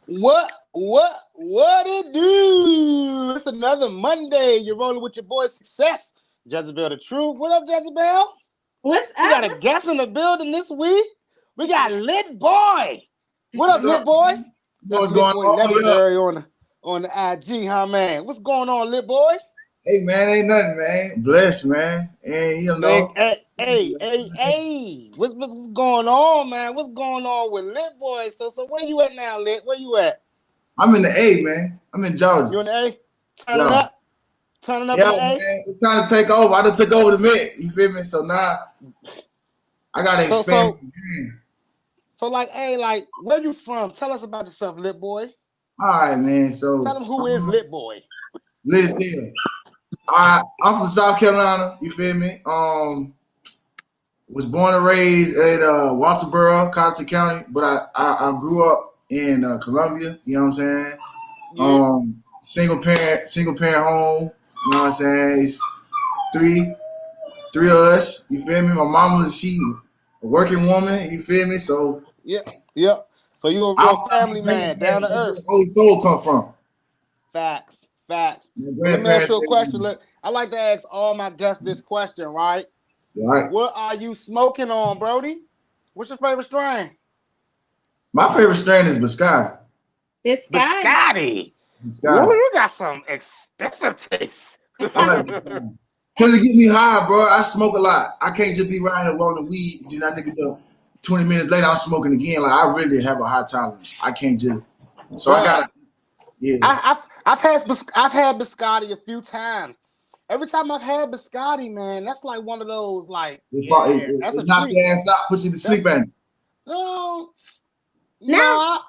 What it do? It's another Monday. You're rolling with your boy Sixxcess, Jezebel the Truth. What up, Jezebel? What's We up? got a guest in the building this week. We got LitBoy. What up, LitBoy? What's going on? Legendary on the IG, huh, man? What's going on, LitBoy? Hey, man, ain't nothing, man. Blessed, man. And you know, Hey. What's going on, man? What's going on with LitBoy? So where you at now, Lit? Where you at? I'm in the A, man. I'm in Georgia. You in the A? Turning Yeah. up? Turning up Yeah, in the A? man. We're trying to take over. I done took over the Met. You feel me? So now I gotta expand. So like, hey, like, where you from? Tell us about yourself, LitBoy. All right, man. So Tell them who is LitBoy. Lit as hell. I'm from South Carolina. You feel me? Was born and raised at Walterboro, Colleton County, but I grew up in Columbia. You know what I'm saying? Yeah. Single parent home. You know what I'm saying? It's three of us. You feel me? My mama was a working woman. You feel me? So Yeah. So you're a family man, down to That's where earth. the Holy Soul come from. Facts. So My let me ask you a grandparents. question. Look, I like to ask all my guests this question, right? Right. What are you smoking on, Brody? What's your favorite strain? My favorite strain is Biscotti. Biscotti. Ooh, you got some expensive taste. Because it get me high, bro. I smoke a lot. I can't just be around here rolling weed. Then that nigga do 20 minutes later, I'm smoking again. Like, I really have a high tolerance. I can't just. So I gotta. Yeah. I've had biscotti a few times. Every time I've had biscotti, man, that's like one of those like that's a knock treat. your ass out, put you to sleep, man. No, not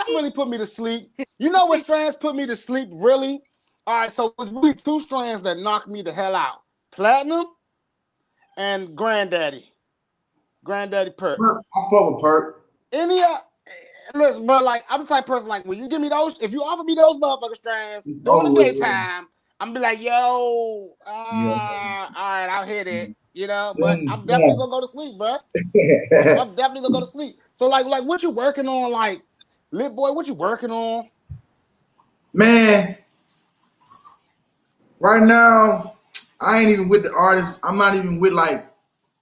really put me to sleep. You know what strands put me to sleep, really? All right, so it's really two strands that knock me the hell out: Platinum and Granddaddy Perk. I fuck with Perk. Listen, bro, like I'm the type of person like when you give me those, if you offer me those motherfucking strands during the daytime, I'm be like, yo, all right, I'll hit it, you know. But I'm definitely gonna go to sleep, bro. I'm definitely gonna go to sleep. So like what you working on, like LitBoy? What you working on? Man, right now I ain't even with the artists. I'm not even with like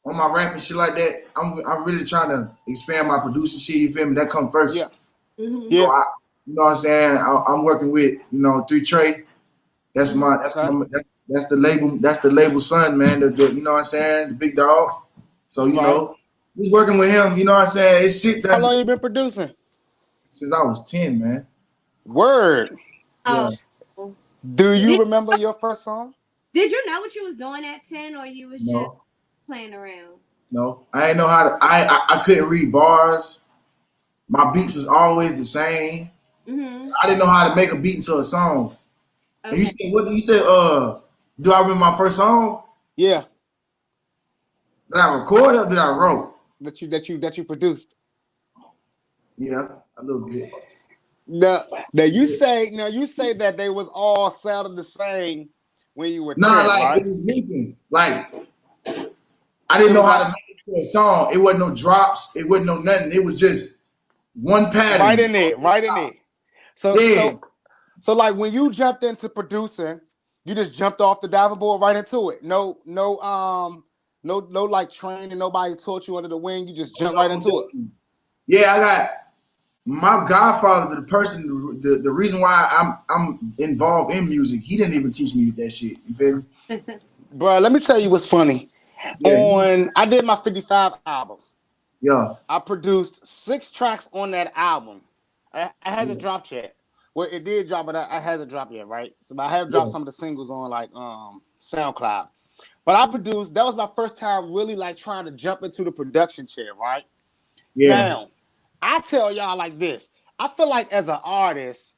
on my rap and shit like that. I'm really trying to expand my producing shit. You feel me? That come first. Yeah. Mm-hmm. So you know what I'm saying? I'm working with 3 Trey. That's that's the label. That's the label son, man. The you know what I'm saying? The big dog. So you know, he's working with him. You know what I'm saying? It's shit that. How long you been producing? Since I was 10, man. Word. Yeah. Do you remember your first song? Did you know what you was doing at 10, or you was just playing around? No, I didn't know how to. I couldn't read bars. My beats was always the same. Mm-hmm. I didn't know how to make a beat into a song. Okay. And he said, "What did he say? Do I remember my first song? Yeah. Did I record or did I wrote? That you produced. Yeah, a little bit. Now you say that they was all sounding the same when you were 10, like it was moving. Like I didn't know how to make it to a song. It wasn't no drops. It wasn't no nothing. It was just one pattern. Right in there. So like when you jumped into producing, you just jumped off the diving board right into it. No like training. Nobody taught you under the wing. You just jumped right into it. Yeah, I got my godfather, the person, the reason why I'm involved in music. He didn't even teach me that shit. You feel me? Bro, let me tell you what's funny. Yeah. I did my 55 album. Yeah. I produced 6 tracks on that album. It hasn't dropped yet. Well, it did drop, but it hasn't dropped yet, right? So I have dropped some of the singles on like SoundCloud. But I produced, that was my first time really like trying to jump into the production chair, right? Yeah. Now, I tell y'all like this. I feel like as an artist,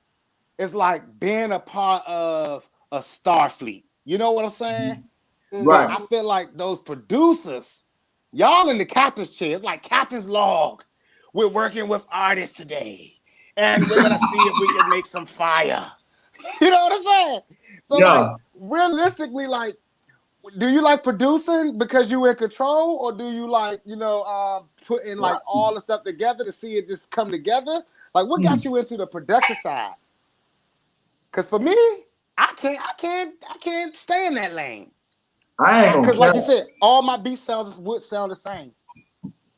it's like being a part of a Starfleet. You know what I'm saying? Right. But I feel like those producers, y'all in the captain's chair. It's like captain's log. We're working with artists today. And we're going to see if we can make some fire. You know what I'm saying? So like, realistically, like, do you like producing because you're in control, or do you like, putting like all the stuff together to see it just come together? Like, what got you into the production side? Because for me, I can't stay in that lane. I ain't gonna Because, like count. you said, all my beat sounds would sound the same.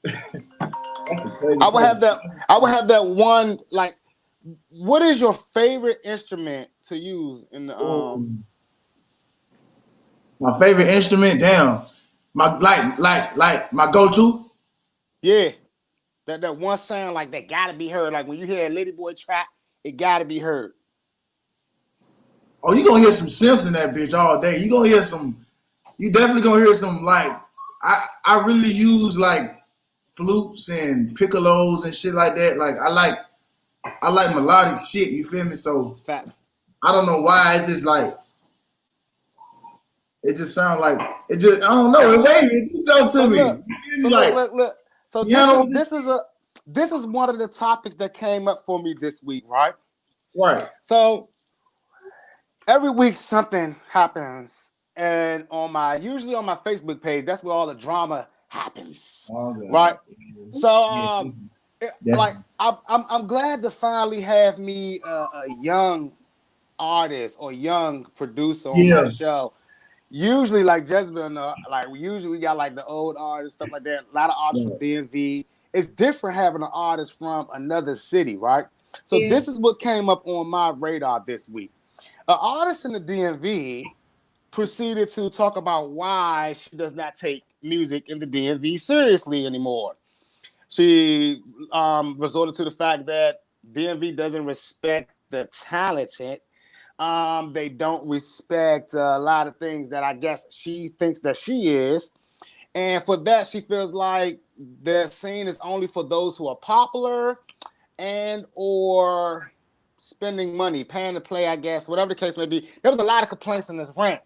That's a crazy I would question. have that. I would have that one. Like, what is your favorite instrument to use in the My favorite instrument, damn. My like my go-to. Yeah, that one sound like that gotta be heard. Like when you hear a LitBoy track, it gotta be heard. Oh, you gonna hear some Sims in that bitch all day. You gonna hear some. You definitely gonna hear some like. I really use like flutes and piccolos and shit like that. Like I like melodic shit. You feel me? So Facts. I don't know why it's just like it just sounds like it just I don't know. It just sound to So me. look, You feel me? Like look. So piano. this is one of the topics that came up for me this week, right? Right. So every week something happens, and usually on my Facebook page, that's where all the drama happens, right? So like I'm glad to finally have me a young artist or young producer on my show. Usually, like Jezebel, like usually we got like the old artists, stuff like that. A lot of artists from DMV. It's different having an artist from another city, right? So this is what came up on my radar this week. An artist in the DMV proceeded to talk about why she does not take music in the DMV seriously anymore. She resorted to the fact that DMV doesn't respect the talented. They don't respect a lot of things that I guess she thinks that she is. And for that, she feels like the scene is only for those who are popular and or spending money, paying to play, I guess, whatever the case may be. There was a lot of complaints in this rant.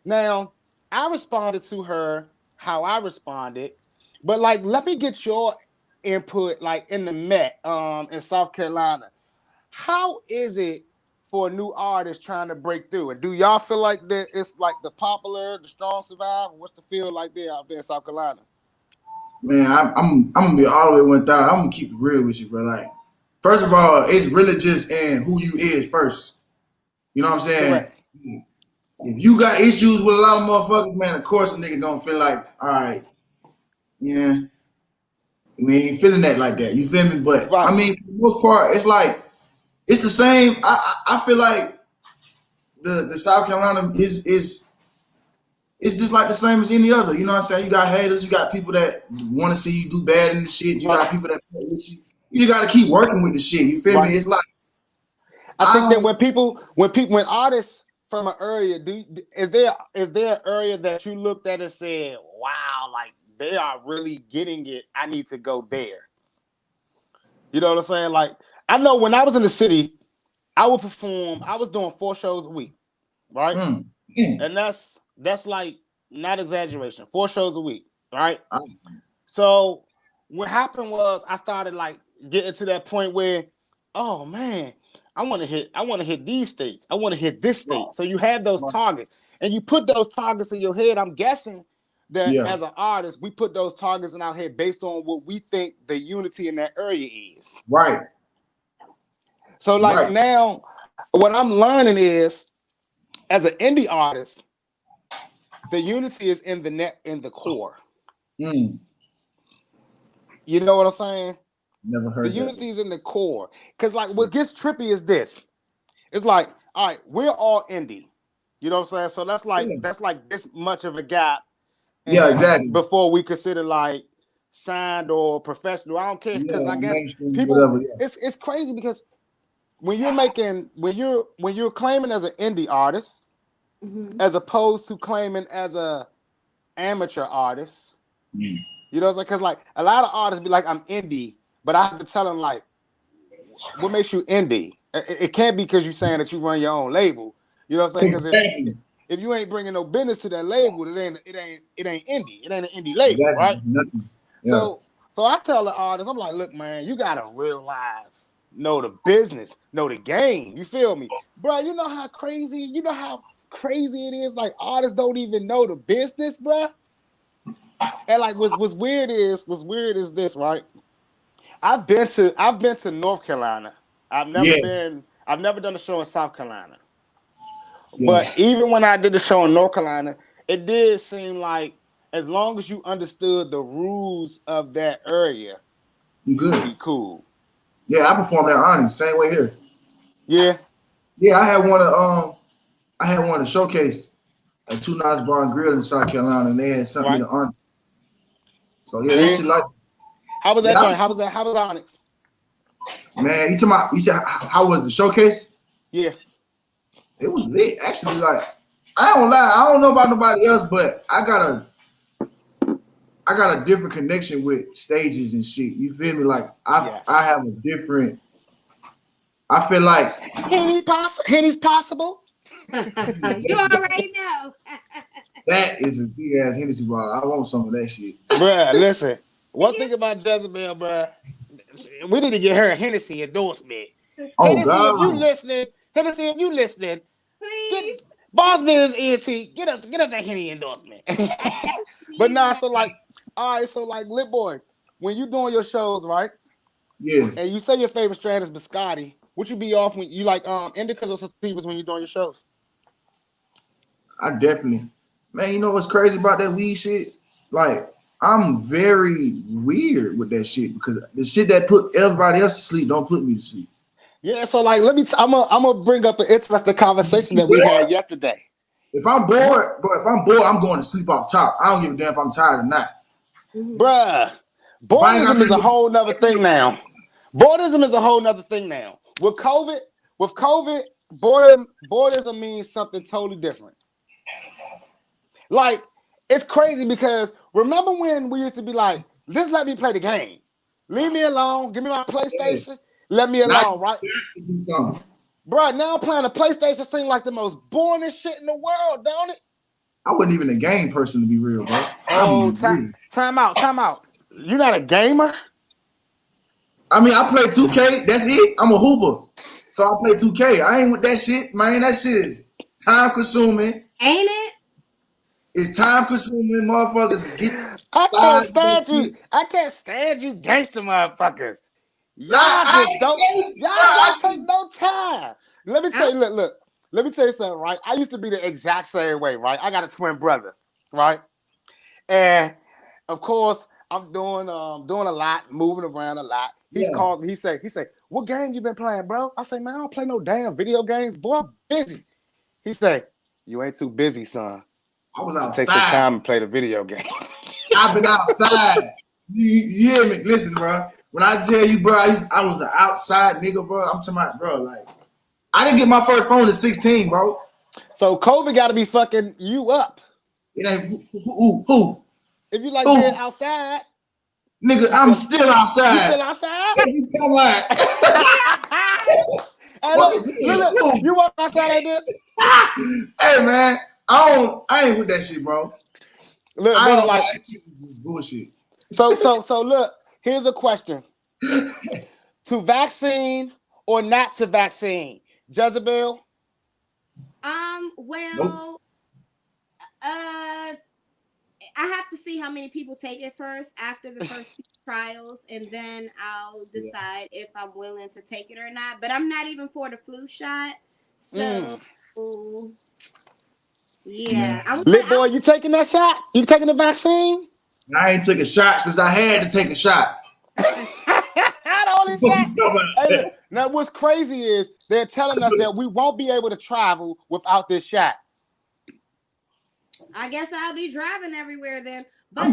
Now, I responded to her how I responded, but like, let me get your input, like in the Met, in South Carolina. How is it for a new artist trying to break through? And do y'all feel like that it's like the popular, the strong survive? What's the feel like there out there in South Carolina? Man, I'm gonna be all the way 1,000. I'm gonna keep it real with you, bro. Like, first of all, it's really just in who you is first. You know what I'm saying? Correct. If you got issues with a lot of motherfuckers, man, of course a nigga gonna feel like, all right, yeah, we ain't feeling that like that. You feel me? But Right. I mean, for the most part, it's like it's the same. I feel like the South Carolina is it's just like the same as any other. You know what I'm saying? You got haters, you got people that want to see you do bad in the shit. You got people that play with you. You got to keep working with the shit. You feel me? It's like I think that when artists from an area is there an area that you looked at and said, wow, like they are really getting it, I need to go there. You know what I'm saying? Like, I know when I was in the city, I would perform, I was doing 4 shows a week, right? And that's like not exaggeration, 4 shows a week, right? So what happened was I started like getting to that point where, oh man, I want to hit these states. I want to hit this state. So you have those targets and you put those targets in your head. I'm guessing that as an artist, we put those targets in our head based on what we think the unity in that area is. Right. So like now, what I'm learning is, as an indie artist, the unity is in the core. You know what I'm saying? Never heard the unity is in the core. Because like what gets trippy is this. It's like, all right, we're all indie. You know what I'm saying? So that's like this much of a gap. Yeah, exactly. Before we consider like signed or professional. I don't care because I guess people whatever, it's crazy because when you're claiming as an indie artist, as opposed to claiming as a amateur artist, you know what I'm saying? Because like a lot of artists be like, I'm indie, but I have to tell them like, what makes you indie? It can't be because you're saying that you run your own label. You know what I'm saying? Because if you ain't bringing no business to that label, it ain't indie. It ain't an indie label, right? Nothing. Yeah. So I tell the artist, I'm like, look, man, you gotta real live know the business, know the game. You feel me, bro? You know how crazy it is. Like artists don't even know the business, bro. And like what's weird is this, right? I've been to North Carolina. I've Yeah. never done a show in South Carolina. Yeah. But even when I did the show in North Carolina, it did seem like as long as you understood the rules of that area, You you would good. be cool. Yeah, I performed at Onyx, same way here. Yeah. Yeah, I had one to showcase at Two Nights Bar and Grill in South Carolina, and they had sent me to Onyx. So yeah, that shit like. How was that joint? How was Onyx? Man, you said how was the showcase? Yeah. It was lit. Actually, like, I don't lie, I don't know about nobody else, but I got a different connection with stages and shit. You feel me? Like I have a different. I feel like Henny's possible. You already know. that is a big ass Hennessy bottle. I want some of that shit. Bruh, listen. One thing about Jezebel, bruh, we need to get her a Hennessy endorsement. Oh, Hennessy, God. Hennessy, if you listening, Please. Boss Biz ENT, get up that Henny endorsement. But nah, so like, all right, so like LitBoy, when you doing your shows, right? Yeah. And you say your favorite strand is biscotti, would you be off when you like indicas or sativas when you're doing your shows? I definitely, man. You know what's crazy about that weed shit? Like, I'm very weird with that shit because the shit that put everybody else to sleep don't put me to sleep. Yeah, so like, I'm gonna bring up an interesting conversation that we had yesterday. If I'm bored, I'm going to sleep off top. I don't give a damn if I'm tired or not. Bruh, boredom is a whole nother thing now. Boredom is a whole nother thing now. With COVID, boredom means something totally different. Like, it's crazy because remember when we used to be like, just let me play the game. Leave me alone. Give me my PlayStation. Let me alone, right? Bruh, now playing a PlayStation seems like the most boring shit in the world, don't it? I wasn't even a game person, to be real, bro. Oh, time out. You're not a gamer? I mean, I play 2K. That's it. I'm a hooper. So I play 2K. I ain't with that shit, man. That shit is time consuming. Ain't it? It's time consuming, motherfuckers. I can't stand you. I can't stand you gangster motherfuckers. Y'all don't take no time. Let me tell you, look. Let me tell you something, right? I used to be the exact same way, right? I got a twin brother, right? And of course, I'm doing a lot, moving around a lot. He calls me. He say, "What game you been playing, bro?" I say, "Man, I don't play no damn video games, boy. I'm busy." He say, "You ain't too busy, son. I was outside. Take some time and play the video game." I've been outside. You hear me? Listen, bro. When I tell you, bro, I was an outside nigga, bro. I'm talking about, bro, like, I didn't get my first phone at 16, bro. So COVID got to be fucking you up. It ain't who? If you like being outside, nigga, I'm still outside. You still outside? You talking about? Hey, look, you walk outside like this? Hey, man, I ain't with that shit, bro. Look, I bro, don't like bullshit. So look, here's a question. To vaccine or not to vaccine? Jezebel? Well, I have to see how many people take it first after the first few trials, and then I'll decide if I'm willing to take it or not. But I'm not even for the flu shot, so yeah. LitBoy, you taking that shot? You taking the vaccine? I ain't took a shot since I had to take a shot. Hey, now, what's crazy is they're telling us that we won't be able to travel without this shot. I guess I'll be driving everywhere then. But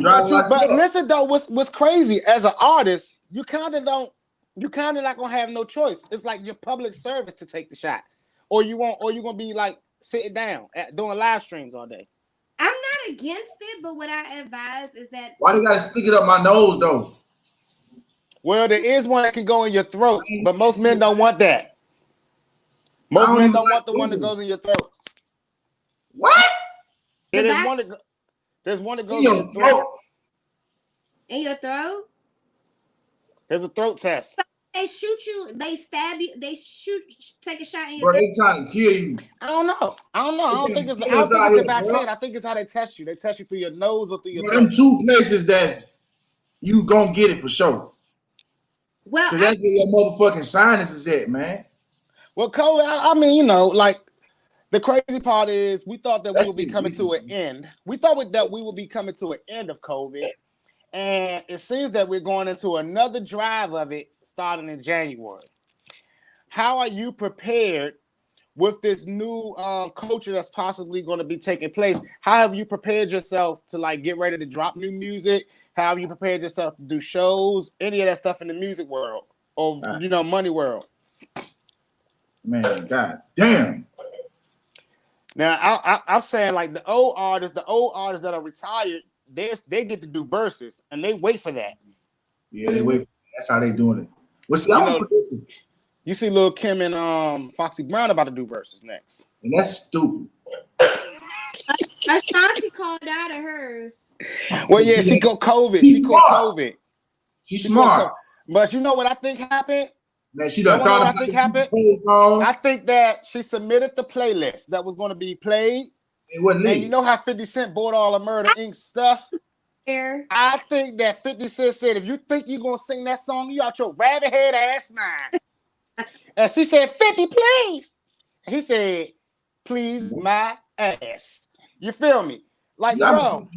listen though, what's crazy as an artist, you kind of not gonna have no choice. It's like your public service to take the shot, or you're gonna be like sitting down doing live streams all day. I'm not against it, but what I advise is that why they gotta stick it up my nose though? Well, there is one that can go in your throat, but most men don't want that. Most men don't want the one that goes in your throat. What? There's one that goes in your throat. In your throat? There's a throat test. So they shoot you, they stab you, take a shot in your throat. They trying to kill you. I don't know. I don't think it's the vaccine. I think it's how they test you. They test you through your nose or through your throat. Them two places that's you gonna get it for sure. Well, Cause that's where your motherfucking sinuses at, man. Well, COVID, I mean, you know, like the crazy part is we thought that we That would be shit coming to an weird. end. We thought that we would be coming to an end of COVID. And it seems that we're going into another drive of it starting in January. How are you prepared with this new culture that's possibly going to be taking place? How have you prepared yourself to like get ready to drop new music? How have you prepared yourself to do shows? Any of that stuff in the music world or Ah, you know money world? man, god damn. Now I'm saying like the old artists that are retired, they get to do verses and they wait for that. Yeah, they wait. That's how they doing it. Well, see, You I'm a know, producer, you see Lil Kim and Foxy Brown about to do verses next. and that's stupid. Ashanti called out of hers. Well, yeah, she caught COVID. She caught COVID. She's She caught COVID. smart. But you know what I think happened? Man, she Y'all done wanna know thought what I about think the happened? songs. I think that she submitted the playlist that was going to be played. It wasn't And you lit. know how 50 Cent bought all the Murder Inc. stuff? Here. I think that 50 Cent said, if you think you're going to sing that song, you out your rabbit head ass mind. And she said, 50, please. And he said, please my ass. You feel me? Like, bro,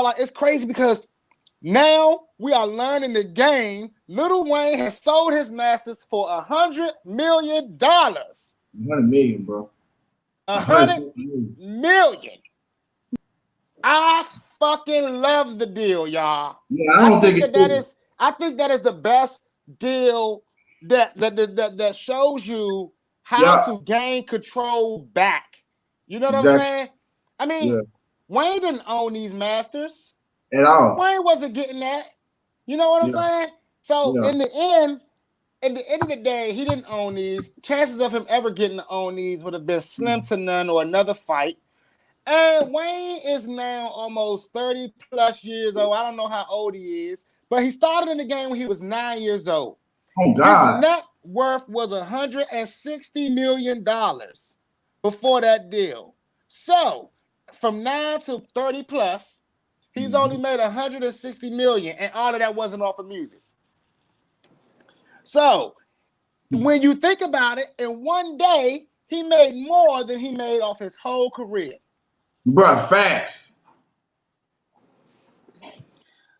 like it's crazy because now we are learning the game. Lil Wayne has sold his masters for $100 million. 100 million, bro. 100 million. I fucking love the deal, y'all. Yeah, I don't think that is. I think that is the best deal that shows you how to gain control back. You know what I'm saying? I mean, Wayne didn't own these masters at all. Wayne wasn't getting that. You know what I'm saying? So in the end, at the end of the day, he didn't own these. Chances of him ever getting to own these would have been slim to none or another fight. And Wayne is now almost 30 plus years old. I don't know how old he is, but he started in the game when he was 9 years old. Oh, God. His net worth was $160 million before that deal. So from 9 to 30 plus, he's only made $160 million, and all of that wasn't off of music. So when you think about it, in one day, he made more than he made off his whole career. Bruh, facts.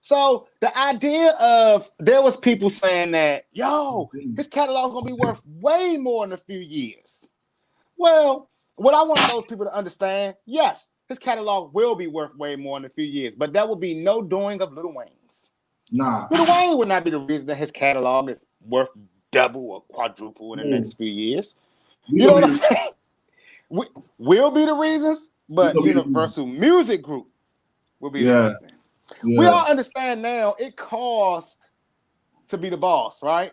So the idea of there was people saying that, yo, his catalog's gonna be worth way more in a few years. Well, what I want those people to understand, yes, his catalog will be worth way more in a few years, but that will be no doing of Lil Wayne's. Nah. Lil Wayne would not be the reason that his catalog is worth double or quadruple in the next few years. You know what I'm saying? We'll be the reasons, but Universal Music Group will be the reason. Yeah. We all understand now it costs to be the boss, right?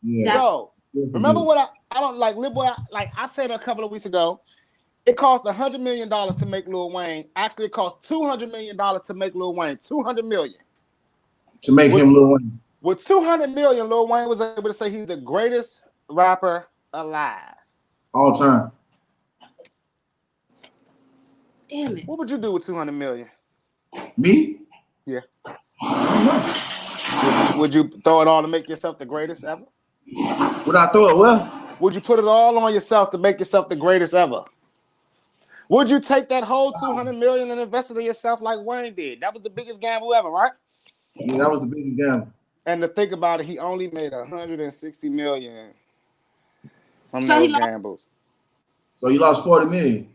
Yeah. So remember what I don't like, LitBoy, like I said a couple of weeks ago, it cost $100 million to make Lil Wayne. Actually, it cost $200 million to make Lil Wayne. $200 million. To make him Lil Wayne. With $200 million, Lil Wayne was able to say he's the greatest rapper alive. All time. Damn it. What would you do with $200 million? Me? Yeah. Would you throw it all to make yourself the greatest ever? Would I throw it well? Would you put it all on yourself to make yourself the greatest ever? Would you take that whole $200 million and invest it in yourself like Wayne did? That was the biggest gamble ever, right? Yeah, that was the biggest gamble. And to think about it, he only made $160 million from those gambles. So you lost $40 million.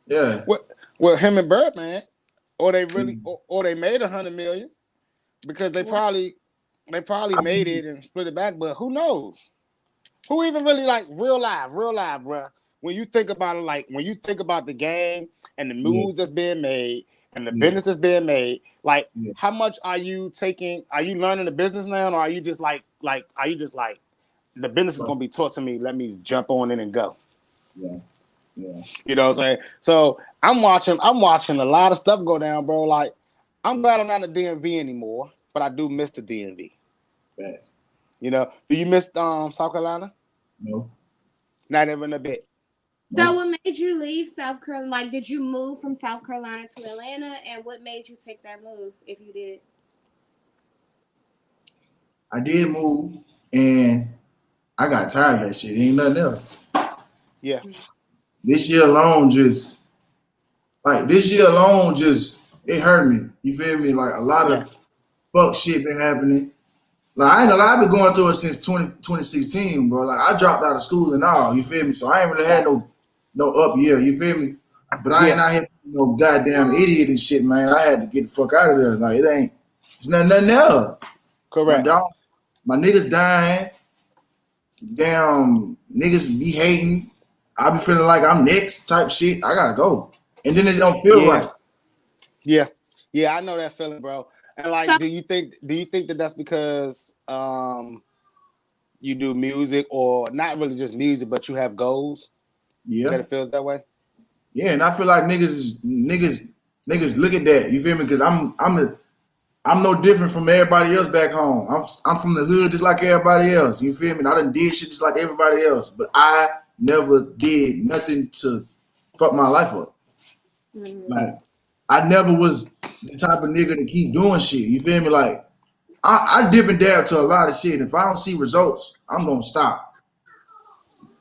Yeah. Well, him and Birdman, or they really, or they made $100 million because they probably made it and split it back. But who knows? Who even really like real live, bro? When you think about it, like when you think about the game and the moves that's being made and the business that's being made, like how much are you taking? Are you learning the business now, or are you just like the business is gonna be taught to me? Let me jump on in and go. Yeah. Yeah. You know what I'm saying? So I'm watching a lot of stuff go down, bro. Like I'm glad I'm not in the DMV anymore, but I do miss the DMV. Yes. You know, do you miss South Carolina? No. Not even a bit. So what made you leave South Carolina? Like, did you move from South Carolina to Atlanta? And what made you take that move if you did? I did move, and I got tired of that shit. Ain't nothing else. Yeah. This year alone, just it hurt me. You feel me? Like a lot of Yes. fuck shit been happening. Like I ain't gonna lie, I've been going through it since 2016, bro. Like I dropped out of school and all, you feel me? So I ain't really had no up year, you feel me? But I ain't Yeah. out here no goddamn idiot and shit, man. I had to get the fuck out of there. Like it's nothing else. My Correct. dog, my niggas dying, damn niggas be hating. I be feeling like I'm next type shit. I gotta go. And then it don't feel Yeah. right. Yeah. Yeah. I know that feeling, bro. And like, So do you think that that's because you do music, or not really just music, but you have goals Yeah. that it feels that way? Yeah, and I feel like niggas look at that. You feel me? Because I'm no different from everybody else back home. I'm from the hood just like everybody else. You feel me? And I done did shit just like everybody else, but I never did nothing to fuck my life up. Like I never was the type of nigga to keep doing shit. You feel me? Like I dip and dab to a lot of shit. And if I don't see results, I'm gonna stop.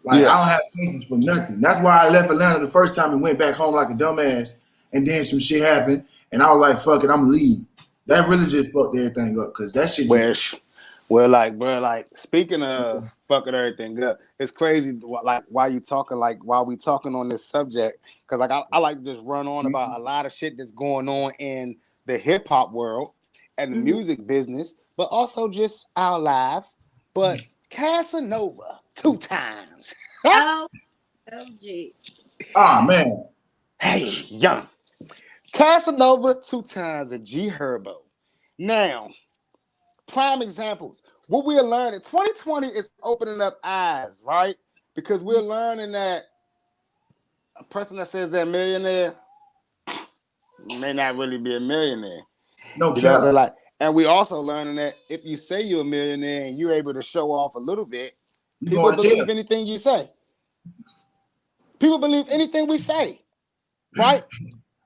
Like Yeah. I don't have patience for nothing. That's why I left Atlanta the first time and went back home like a dumbass. And then some shit happened, and I was like, "Fuck it, I'm leave." That really just fucked everything up because that shit just. Well, well, like, bro, like, speaking of fucking everything up, it's crazy. Like, while we talking on this subject, because like I like to just run on about a lot of shit that's going on in the hip hop world and the mhm. music business, but also just our lives. But Casanova 2 times. Oh, OG. Ah man, Hey, young Casanova 2 times and G Herbo. Now, prime examples. What we're learning, 2020 is opening up eyes, right? Because we're learning that a person that says they're a millionaire may not really be a millionaire. no You know what I'm cap. saying? Like, and we also learning that if you say you're a millionaire and you're able to show off a little bit, You people going to jail? believe anything you say. People believe anything we say, right?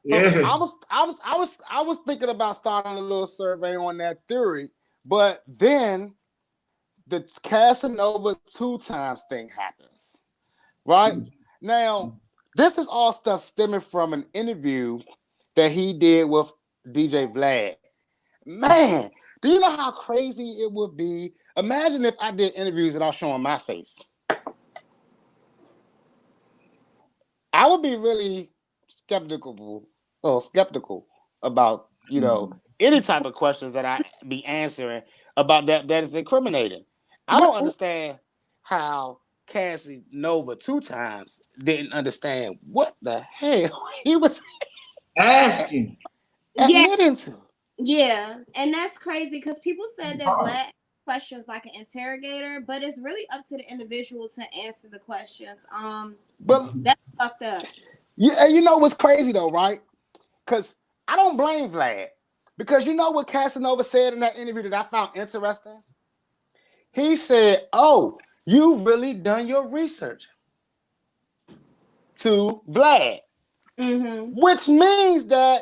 So Yeah. I was thinking about starting a little survey on that theory, but then the Casanova 2 times thing happens. Right? Now, this is all stuff stemming from an interview that he did with DJ Vlad. Man, do you know how crazy it would be? Imagine if I did interviews without showing my face. I would be really skeptical about, any type of questions that I be answering about that is incriminating. I don't What? understand how Cassie Nova 2 times didn't understand what the hell he was Asking. Yeah, admitting to. yeah, and that's crazy because people said that Vlad questions like an interrogator, but it's really up to the individual to answer the questions. But That's fucked up. you know what's crazy though, right? Because I don't blame Vlad. Because you know what Casanova said in that interview that I found interesting? He said, "Oh, you really done your research," to Vlad, Mm-hmm. which means that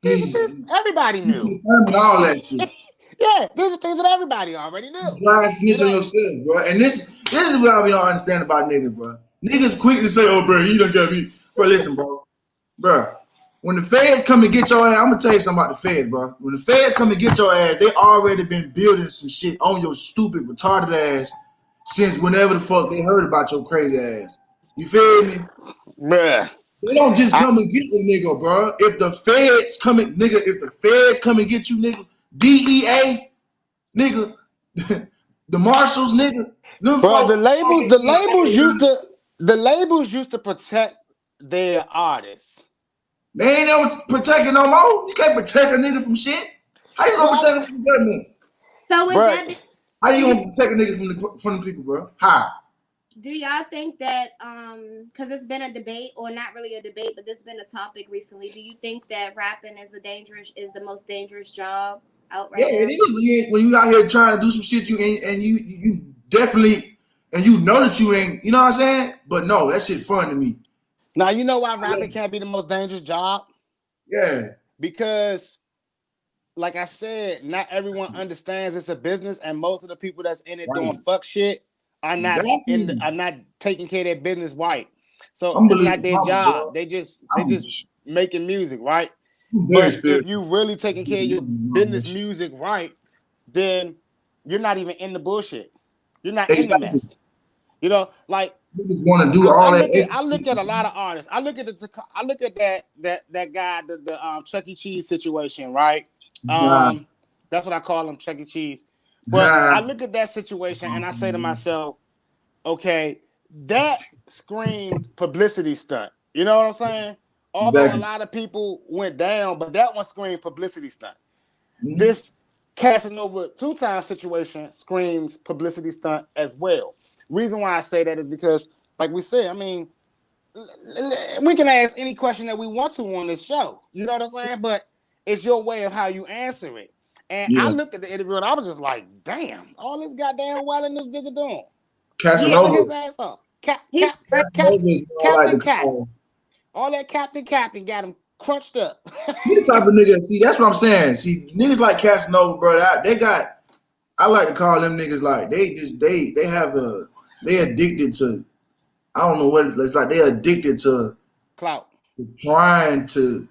these are He's things everybody knew. confirming all that shit. Yeah, these are things that everybody already You knew. blind You snitch on know, yourself, bro. And this is what we don't understand about niggas, bro. Niggas quick to say, "Oh, bro, you done got me." Bro, listen, bro. When the feds come and get your ass, I'm gonna tell you something about the feds, bro. When the feds come and get your ass, they already been building some shit on your stupid, retarded ass since whenever the fuck they heard about your crazy ass. You feel me? bruh. They don't just I, come and get the nigga, bro. If the feds come and get you, nigga, DEA, nigga, the marshals, nigga, them bro, the folks. labels, the labels used to, the labels used to protect their artists. They ain't no protecting no more. You can't protect a nigga from shit. How you gonna Well, protect him from government? So with bro, that, How do you you gonna protect a nigga from the people, bro? How? do y'all think that because it's been a debate, or not really a debate, but this has been a topic recently? Do you think that rapping is the most dangerous job out Yeah, right it now? is when you out here trying to do some shit and you definitely and you know that you ain't. You know what I'm saying? But no, that shit fun to me. now you know why rapping can't be the most dangerous job? Yeah. Because like I said, not everyone understands it's a business, and most of the people that's in it doing Right. fuck shit are not Exactly. are not taking care of their business right. So it's not Unbelievable, their job. bro. They just I'm making music, right? very But if spiritual. you really taking care of your business music right, then you're not even in the bullshit. You're not in the Exactly. mess. You know, like Niggas want to do all that I extra look at shit. a lot of artists. I look at that guy, the Chuck E. Cheese situation, right? Nah, That's what I call him, Chuck E. Cheese. But nah, I look at that situation and I say to myself, okay, that screamed publicity stunt. You know what I'm saying? Although a exactly. lot of people went down, but that one screamed publicity stunt. Mhm. This Casanova 2 time situation screams publicity stunt as well. Reason why I say that is because, like we said, I mean, we can ask any question that we want to on this show. You know what I'm saying? But it's your way of how you answer it. And I Yeah, looked at the interview and I was just like, damn, all this goddamn well in this nigga doing. Yeah, Telling his Casanova. ass up. he Casanova is more like Captain the Cap. All that Captain got him crunched up. he the type of nigga. See, that's what I'm saying. See, niggas like Casanova, bro. They got. I like to call them niggas like they have a they addicted to. I don't know what it's like. They addicted to Clout. trying to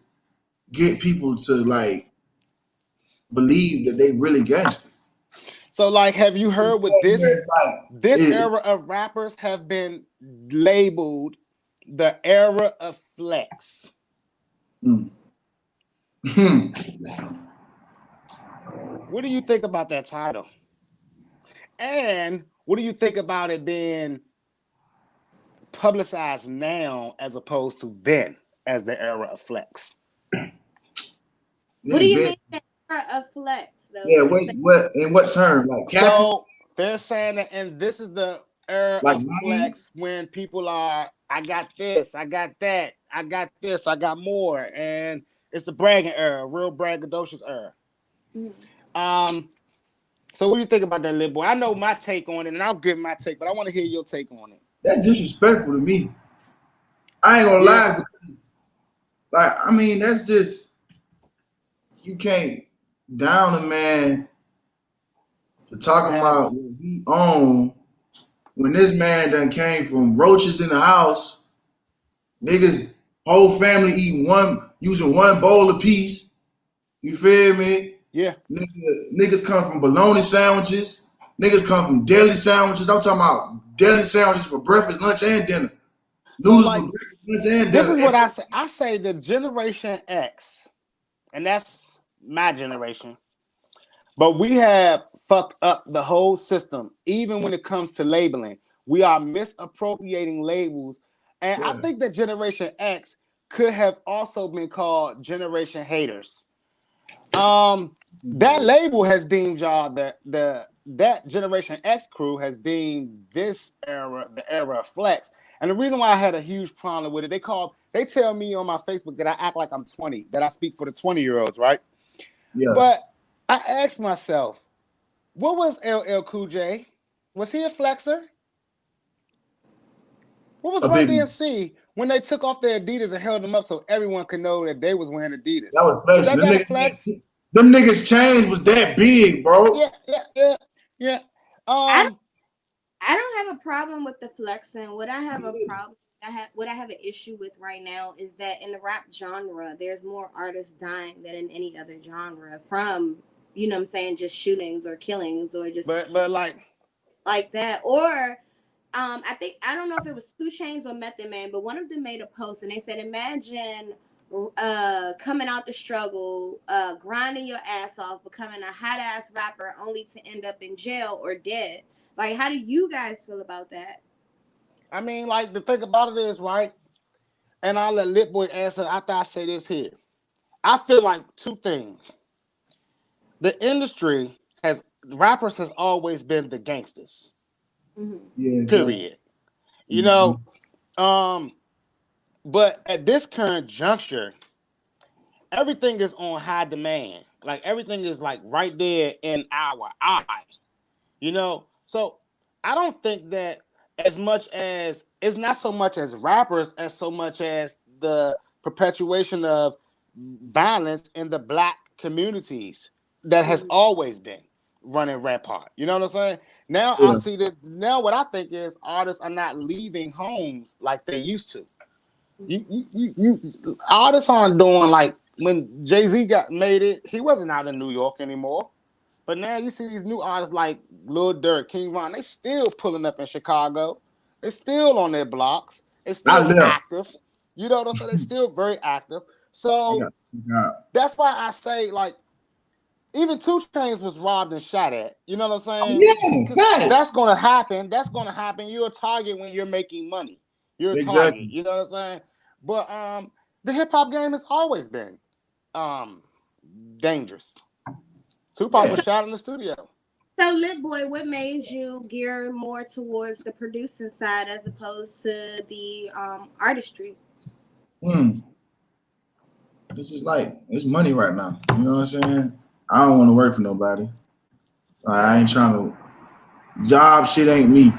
get people to like believe that they really gangster. So, like, have you heard with this It's like this era of rappers have been labeled the era of flex? mm. What do you think about that title? And what do you think about it being publicized now as opposed to then as the era of flex? What do you mean that a flex though? Yeah, When you wait, say what in what term? Like capping? So they're saying that, and this is the era Like of lying? flex when people are, I got this, I got that, I got this, I got more, and it's a bragging era, real braggadocious era. So what do you think about that, LitBoy? I know my take on it, and I'll give my take, but I want to hear your take on it. That's disrespectful to me. I ain't gonna Yeah. lie. Like, I mean, that's just you can't down a man for talking about what he own when this man done came from roaches in the house, niggas whole family eating using one bowl apiece. You feel me? Yeah. Niggas come from bologna sandwiches. Niggas come from deli sandwiches. I'm talking about deli sandwiches for breakfast, lunch, and dinner. So, Noodles like, for breakfast, lunch, and this dinner. is what I say. I say the Generation X, and that's my generation. But we have fucked up the whole system, even when it comes to labeling. We are misappropriating labels. And I Yeah. think that Generation X could have also been called Generation Haters. That label has deemed y'all that Generation X crew has deemed this era the era of flex. And the reason why I had a huge problem with it, they tell me on my Facebook that I act like I'm 20, that I speak for the 20-year-olds, right? Yeah. But I asked myself, what was LL Cool J? Was he a flexer? What was A Run big one. DMC when they took off their Adidas and held them up so everyone could know that they was wearing Adidas? That was Was flexing. that not a flex? Them niggas' chains was that big, bro. Yeah. I don't have a problem with the flexing. What I have an issue with right now is that in the rap genre, there's more artists dying than in any other genre from, you know what I'm saying, just shootings or killings or just but like that. Or I don't know if it was 2 Chainz or Method Man, but one of them made a post and they said, imagine coming out the struggle, grinding your ass off, becoming a hot ass rapper only to end up in jail or dead. Like, how do you guys feel about that? I mean, like, the thing about it is, right? And I'll let LitBoy answer after I say this here. I feel like 2 things. The industry rappers has always been the gangsters. Mm-hmm. Yeah. Period. You know, but at this current juncture, everything is on high demand. Like, everything is like right there in our eye. You know, so I don't think that as much as it's not so much as rappers as so much as the perpetuation of violence in the black communities. that has always been running rampart. You know what I'm saying? Now Yeah. I see that. Now what I think is artists are not leaving homes like they used to. Artists aren't doing like when Jay-Z got made it. He wasn't out in New York anymore. But now you see these new artists like Lil Durk, King Von. They still pulling up in Chicago. They still on their blocks. They I still left. active. You know what I'm saying? They still very active. So Yeah. that's why I say like even 2 Chainz was robbed and shot at. You know what I'm saying? Yeah, Because that's facts. gonna happen. That's gonna happen. You're a target when you're making money. You're a target. Exactly. You know what I'm saying? But the hip hop game has always been um dangerous. Tupac Yeah. was shot in the studio. So, LitBoy, what made you gear more towards the producing side as opposed to the artistry? This is like it's money right now. You know what I'm saying? I don't want to work for nobody. I ain't trying to job shit ain't me.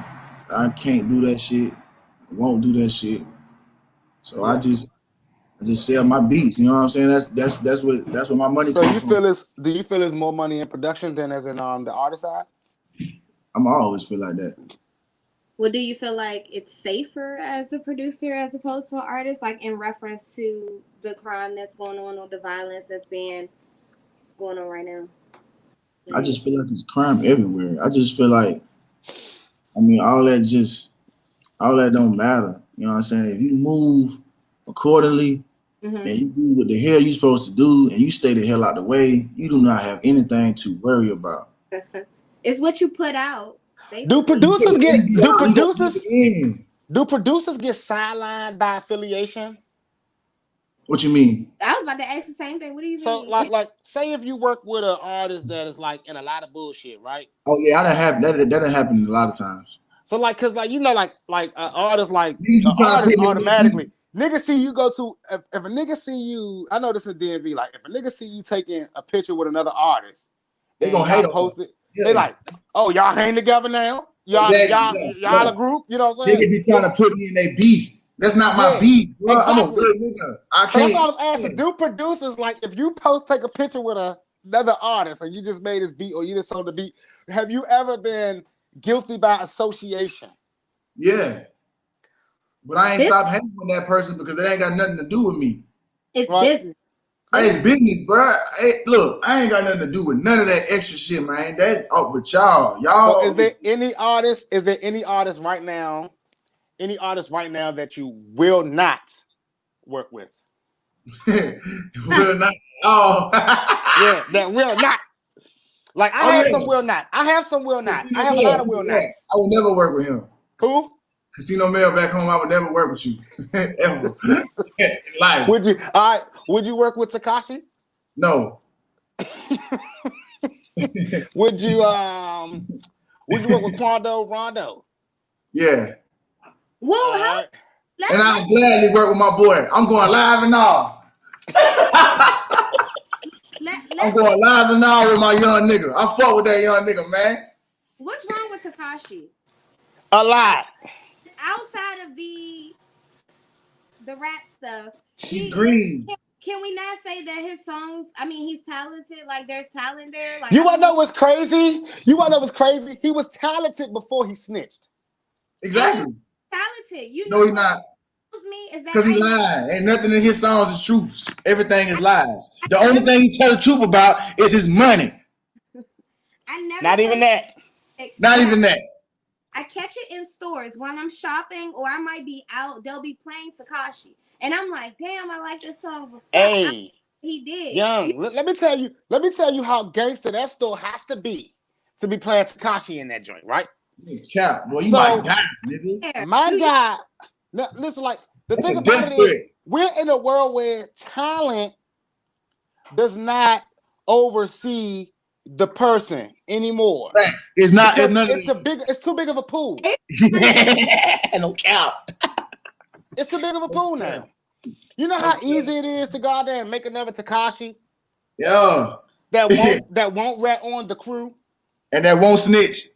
I can't do that shit. I won't do that shit. So Yeah. I just sell my beats. You know what I'm saying? That's where my money So comes you from. feel is do you feel is more money in production than as in the artist side? I'm always feel like that. Well, do you feel like it's safer as a producer as opposed to an artist, like in reference to the crime that's going on or the violence that's being going on right now? I just feel like it's crime everywhere. I just feel like all that don't matter. You know what I'm saying? If you move accordingly Mm-hmm. and you do what the hell you supposed to do and you stay the hell out the way, you do not have anything to worry about. It's what you put out, Do basically. producers get You gonna keep it in. do producers get sidelined by affiliation? What you mean? I was about to ask the same thing. What do you So mean? like say if you work with an artist that is like in a lot of bullshit, right? Oh yeah, I done have that. That done happened a lot of times. So like, cause like you know, like artists like Niggas an be trying to artist put me in their automatically. beat. Niggas see you go to if a nigga see you, I know this is DMV. Like if a nigga see you taking a picture with another artist They and gonna hate y'all on post them. it, they Yeah, like, oh y'all hang together now. exactly. Y'all Yeah. a group. You know what I'm saying? Niggas be trying to put me in their beef. That's not my Yeah, beef, bro. I'm a exactly. real nigga. I So that's what I can't. was asking. Do producers like if you take a picture with another artist and you just made his beat or you just sold the beat? Have you ever been guilty by association? Yeah, but I ain't This stopped hanging with that person because it ain't got nothing to do with me. is Right? business. It's business, bro. Hey, look, I ain't got nothing to do with none of that extra shit, man. That's up with y'all. So is Y'all, there any artist? Is there any artist right now? Any artist right now that you will not work with? will not. Oh, Yeah, that will not. Like I oh have yeah. some will nots. I have some will nots. I Casino have a lot Mel, of will yeah. nots. I would never work with him. Who? Casino Mel back home, I would never work with you. Ever. In life. Would you? All right. Would you work with Tekashi? No. Would you? Would you work with Quando Rondo? Yeah. Well, All how? right. And Let's I'll gladly work with my boy. I'm going live and all. I'm let's going live and all with my young nigga. I fuck with that young nigga, man. What's wrong with Tekashi? A lot. Outside of the rat stuff, He's green. can we not say that his songs? I mean, he's talented. Like there's talent there. Like You I wanna don't know know. what's crazy? You wanna know what's crazy? He was talented before he snitched. Exactly. Talented. You No, know he's what not. tells me is that Because he lied. Ain't nothing in his songs is truths. Everything is lies. The only thing he tell the truth about is his money. I never Not even that. Not even that. I catch it in stores when I'm shopping or I might be out. They'll be playing Tekashi, and I'm like, "Damn, I like this song." But Hey, he did. young. Let me tell you. Let me tell you how gangster that store has to be playing Tekashi in that joint, right? Cap, boy, you So, might die, nigga. my guy. Now, listen, like the That's thing a about death it is, threat. we're in a world where talent does not oversee the person anymore. Facts. It's not. Because It's it's too big of a pool. no cap. It's too big of a pool now. You know how easy it is to go out there and make another Tekashi Yeah. that won't rat on the crew. And that won't snitch.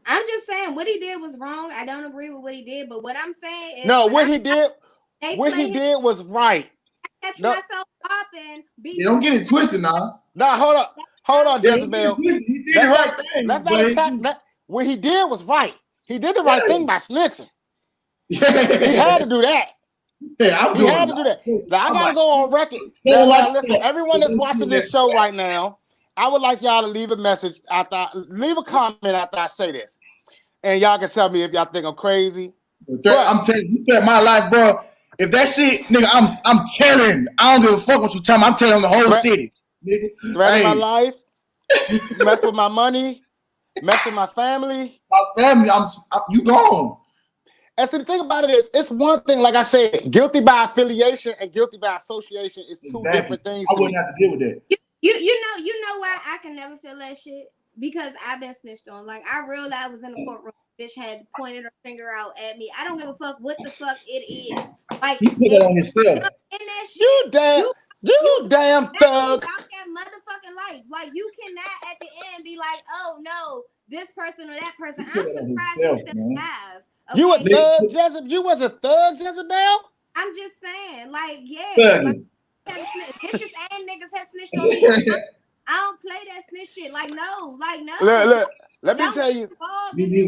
I'm just saying what he did was wrong. I don't agree with what he did, but what I'm saying is No, what he did they was right. catch No. myself popping. You don't get it twisted now. Nah, hold on, Yeah, don't get it Jezebel. twisted. He did the right thing. Let's but not attack that. What he did was right. He did the right Yeah. thing by snitching. Yeah. He had to do that. Yeah, I'm He doing had to do that. Now I gotta go on record. Yeah, Now listen, everyone that's watching this show right now, I would like y'all to leave a message leave a comment after I say this, and y'all can tell me if y'all think I'm crazy. I'm telling you, you my life, bro. If that shit, nigga, I'm telling. I don't give a fuck what you tell me. I'm telling the whole city, nigga. Threaten my life, mess with my money, mess with my family. My family, you gone. And so the thing about it is, it's one thing, like I said, guilty by affiliation and guilty by association is two different things. I wouldn't have to deal with that. You know why I can never feel that shit? Because I've been snitched on. Like, I realized I was in the courtroom. Bitch had pointed her finger out at me. I don't give a fuck what the fuck it is. Like, he put it on himself. In that shit, you damn thug. About that motherfucking life. Like, you cannot at the end be like, oh no, this person or that person. I'm surprised he's still alive. Okay? You a thug, Jezebel? You was a thug, Jezebel? I'm just saying, like, yeah. Like, bitches and niggas have snitched on me. I don't play that snitch shit. Like, no. Look. Let me tell you. Let me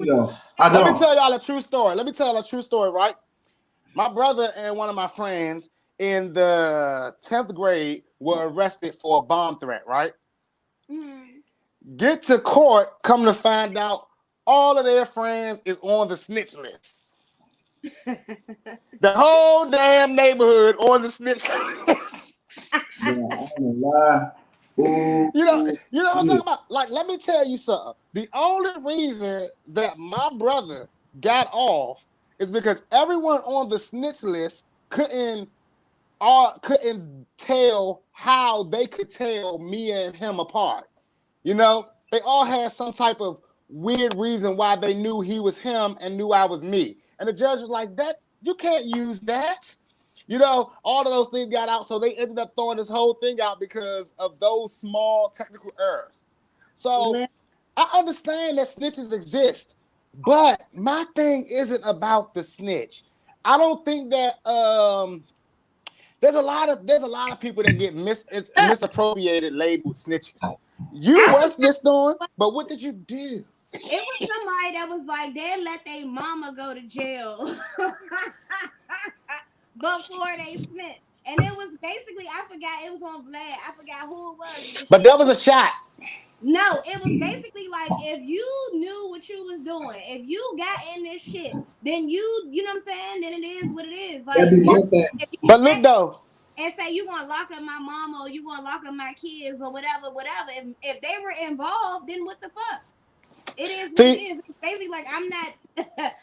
tell y'all a true story. Let me tell a true story, right? My brother and one of my friends in the 10th grade were arrested for a bomb threat, right? Mm-hmm. Get to court, come to find out all of their friends is on the snitch list. The whole damn neighborhood on the snitch list. Yeah, I don't lie. You know what I'm talking about? Like, let me tell you something. The only reason that my brother got off is because everyone on the snitch list couldn't tell how they could tell me and him apart. You know, they all had some type of weird reason why they knew he was him and knew I was me. And the judge was like, that you can't use that. You know, all of those things got out, so they ended up throwing this whole thing out because of those small technical errors. So I understand that snitches exist, but my thing isn't about the snitch. I don't think that there's a lot of people that get misappropriated labeled snitches. You were snitched on, but what did you do? It was somebody that was like, they let their mama go to jail before they snitched. And it was basically, I forgot, it was on Vlad. I forgot who it was. But there was a shot. No, it was basically like, if you knew what you was doing, if you got in this shit, then you know what I'm saying? Then it is what it is. Like, but look though. And say you gonna lock up my mama or you gonna lock up my kids or whatever. If they were involved, then what the fuck? It is what it is. It's basically like, I'm not.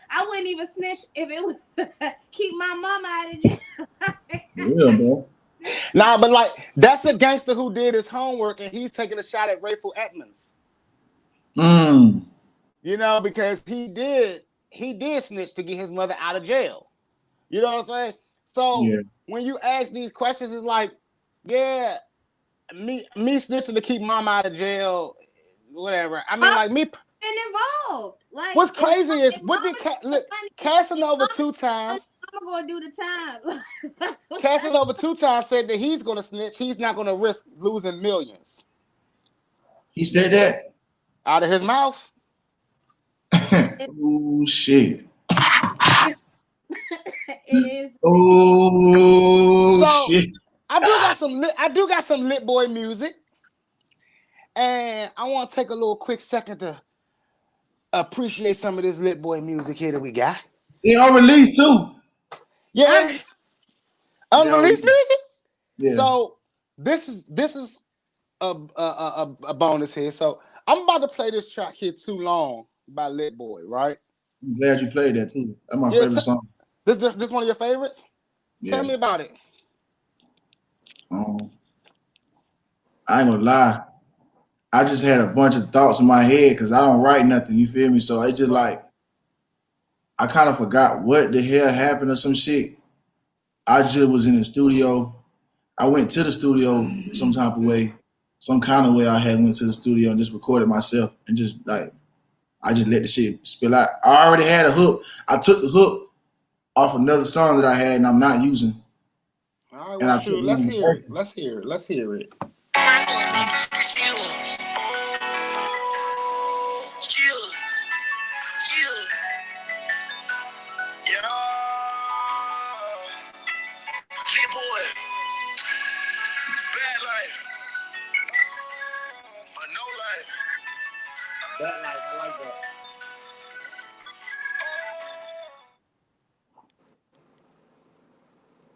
I wouldn't even snitch if it was keep my mama out of jail. Yeah, bro. Nah, but like, that's a gangster who did his homework and he's taking a shot at Rayful Edmonds. You know, because he did snitch to get his mother out of jail. You know what I'm saying? So when you ask these questions, it's like, yeah, me snitching to keep mom out of jail, whatever. I mean, like, me involved. Like, what's crazy is what did Casanova 2 times. I'm gonna do the time. Casanova 2 times said that he's gonna snitch. He's not gonna risk losing millions. He said that out of his mouth. Oh shit! It is. Oh shit! I do got some LitBoy music, and I want to take a little quick second to appreciate some of this LitBoy music here that we got. Yeah, unreleased too. Yeah, unreleased music. Yeah. So this is a bonus here. So I'm about to play this track here, "Too Long" by LitBoy. Right. I'm glad you played that too. That's my favorite song. This one of your favorites? Yeah. Tell me about it. I ain't gonna lie. I just had a bunch of thoughts in my head because I don't write nothing. You feel me? So I just like, I kind of forgot what the hell happened or some shit. I just was in the studio. I went to the studio some type of way, some kind of way. I had went to the studio and just recorded myself and just like, I just let the shit spill out. I already had a hook. I took the hook off another song that I had and I'm not using. All right, and well, I took shoot. it Let's on hear it. person. Let's hear it. Let's hear it. LitBoy, bad life, or no life. That life, I like that.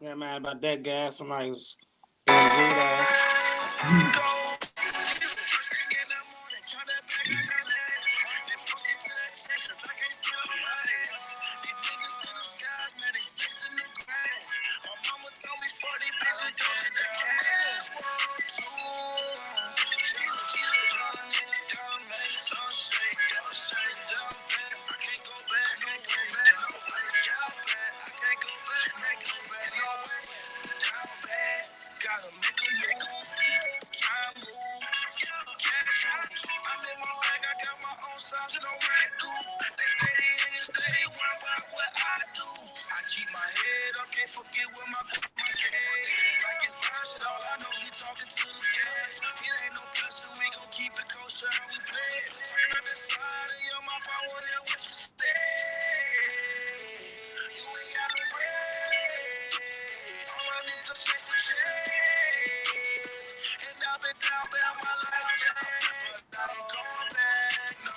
Yeah, man, about that gas. Somebody's doing a good ass. Gotta make a move, time move, cash rules. I'm in my bag, I got my own sauce, no ragu. They steady and steady, worry about what I do. I keep my head up, can't forget what my shit. Like it's fine shit, all I know, he talking to the feds. It ain't no pressure, we gon' keep it kosher, how we play it. Turn up the side of your mouth, I wanna hear what you say. You ain't got no bread. All I need is a chase of chase. And I've been down bad my life, but I ain't going back, no.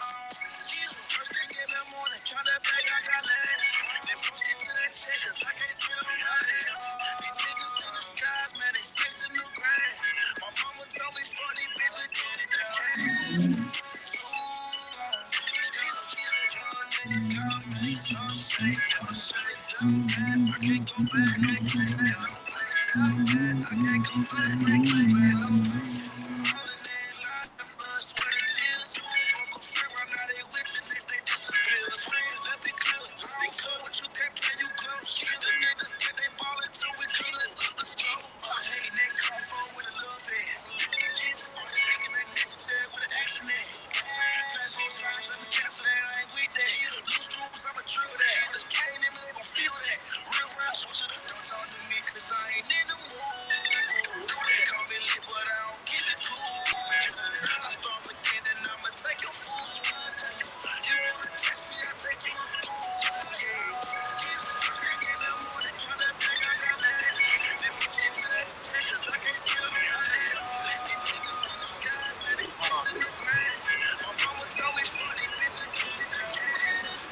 First thing in the morning, count that bag, I got less. Then proceed to that check, cause I can't sit on my ass. These niggas in the skies, man, they snakes in the grass. My mama told me, funny bitch, get it the cash. Too long, still young nigga, gotta make some shake, some shake, down bad. I can't go back, no way, down bad. I can't go back, no way, no way. I ain't in the mood. They call me lit, but I don't keep it cool. I start beginning, I'ma take your food. You wanna test me, I take you to school. Yeah. First thing in the morning, turn that back, I got that. Then proceed to that check, cause I can't sit on my ass. These niggas in the skies, man, they snakes in the grass. My mama told me, funny bitch, I get it the cash.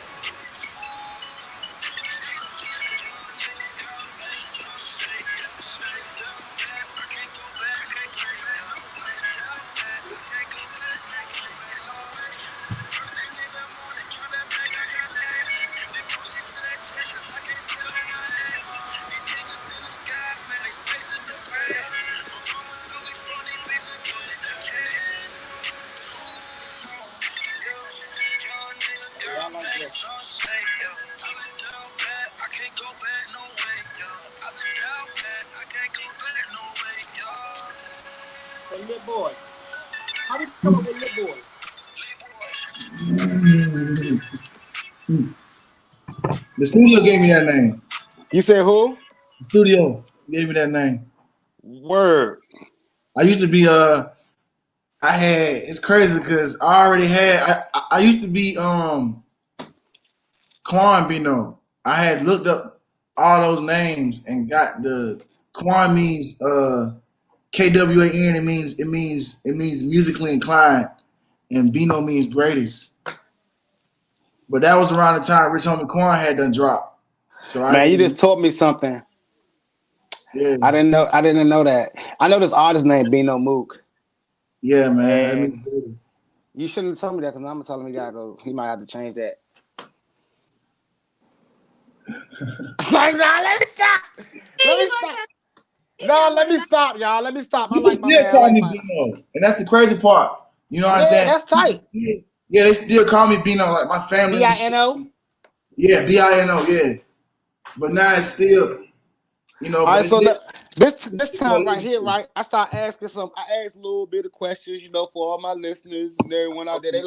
Hey, LitBoy. How did you come up with LitBoy? The studio gave me that name. You said who? The studio gave me that name. Word. I used to be I had it's crazy because I already had I used to be Quan Bino. I had looked up all those names and got the Quan means KWAN. It means musically inclined, and Bino means greatest. But that was around the time Rich Homie Quan had done dropped. So I Man, you didn't. just taught me something. Yeah, I didn't know. I didn't know that. I know this artist named Bino Mook, yeah, man. That means and greatest. you shouldn't have told me that because I'm gonna tell him he gotta go. He might have to change that. Sorry, nah, let me stop. Let me stop. No, let me stop, y'all. Let me stop. I People like my still man. I call like me my. Bino, and that's the crazy part. You know what I'm Yeah, saying? that's tight. Yeah, they still call me Bino, like my family and shit. Bino. Yeah, Bino, yeah. But now it's still, All but right, it's so different. look, this It's more time right here, legacy. right? I start asking some. I ask a little bit of questions, for all my listeners and everyone out there. They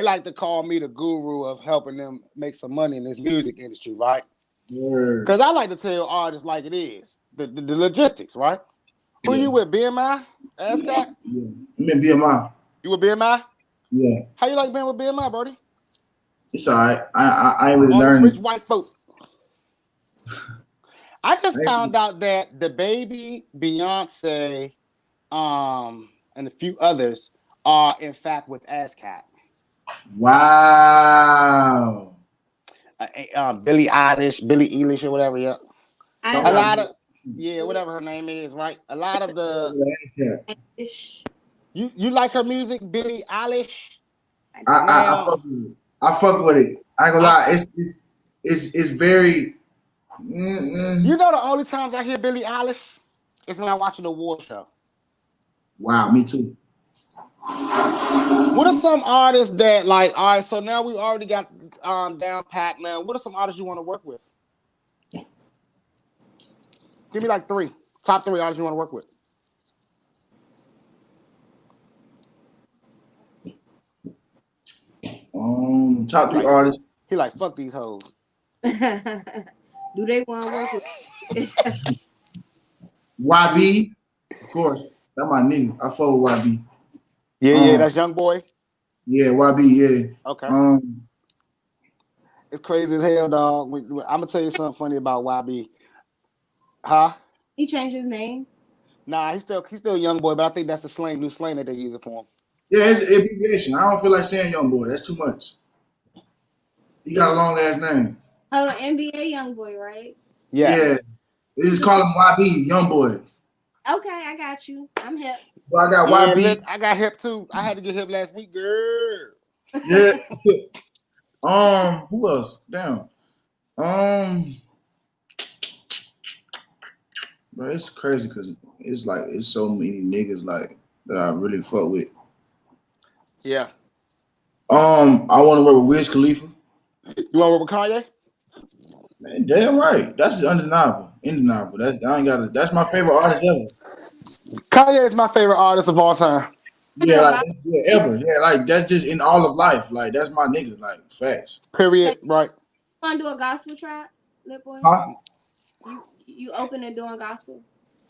like to call me the guru of helping them make some money in this music industry, right? Because I like to tell artists like it is. The logistics, right? Who you with, BMI? Ask that. Yeah. I'm in BMI. You with BMI? Yeah. How you like being with BMI, Brody? It's all right. I ain't really All them rich learning. white folk. I just found out that the baby, Beyonce, and a few others are in fact with ASCAP. Wow. Billie Eilish or whatever. Yeah, I a love lot of whatever her name is. Right, a lot of the Ish. you like her music, Billie Eilish. I Now, fuck with it. I fuck with it. I ain't gonna lie. It's very. You know the only times I hear Billie Eilish is when I watch an award show. Wow, me too. What are some artists that like? All right, so now we already got down pat. Now, what are some artists you want to work with? Give me like top three artists you want to work with. Top three artists. He like fuck these hoes. Do they want to work with? YB, of course. That's my nigga. I fuck with YB. Yeah, that's Young Boy. Yeah, YB. Yeah. Okay. It's crazy as hell, dog. I'm gonna tell you something funny about YB. Huh? He changed his name. Nah, he's still Young Boy, but I think that's the new slang that they use it for him. Yeah, it's an abbreviation. I don't feel like saying young boy. That's too much. He got a long ass name. Oh, NBA young boy, right? Yes. Yeah. They just call him YB, young boy. Okay, I got you. I'm hip. Well, I got YB. I got hip too. I had to get hip last week, girl. Yeah. Who else? Damn. But it's crazy because it's like it's so many niggas like that I really fuck with. Yeah. I want to work with Wiz Khalifa. You want to work with Kanye? Man, damn right. That's undeniable. Indeniable. That's my favorite artist ever. Kanye is my favorite artist of all time. Yeah, ever. Yeah, like that's just in all of life. Like that's my nigga. Like facts. Period. Right. You want to do a gospel track, LitBoy? Huh? You open and doing gospel?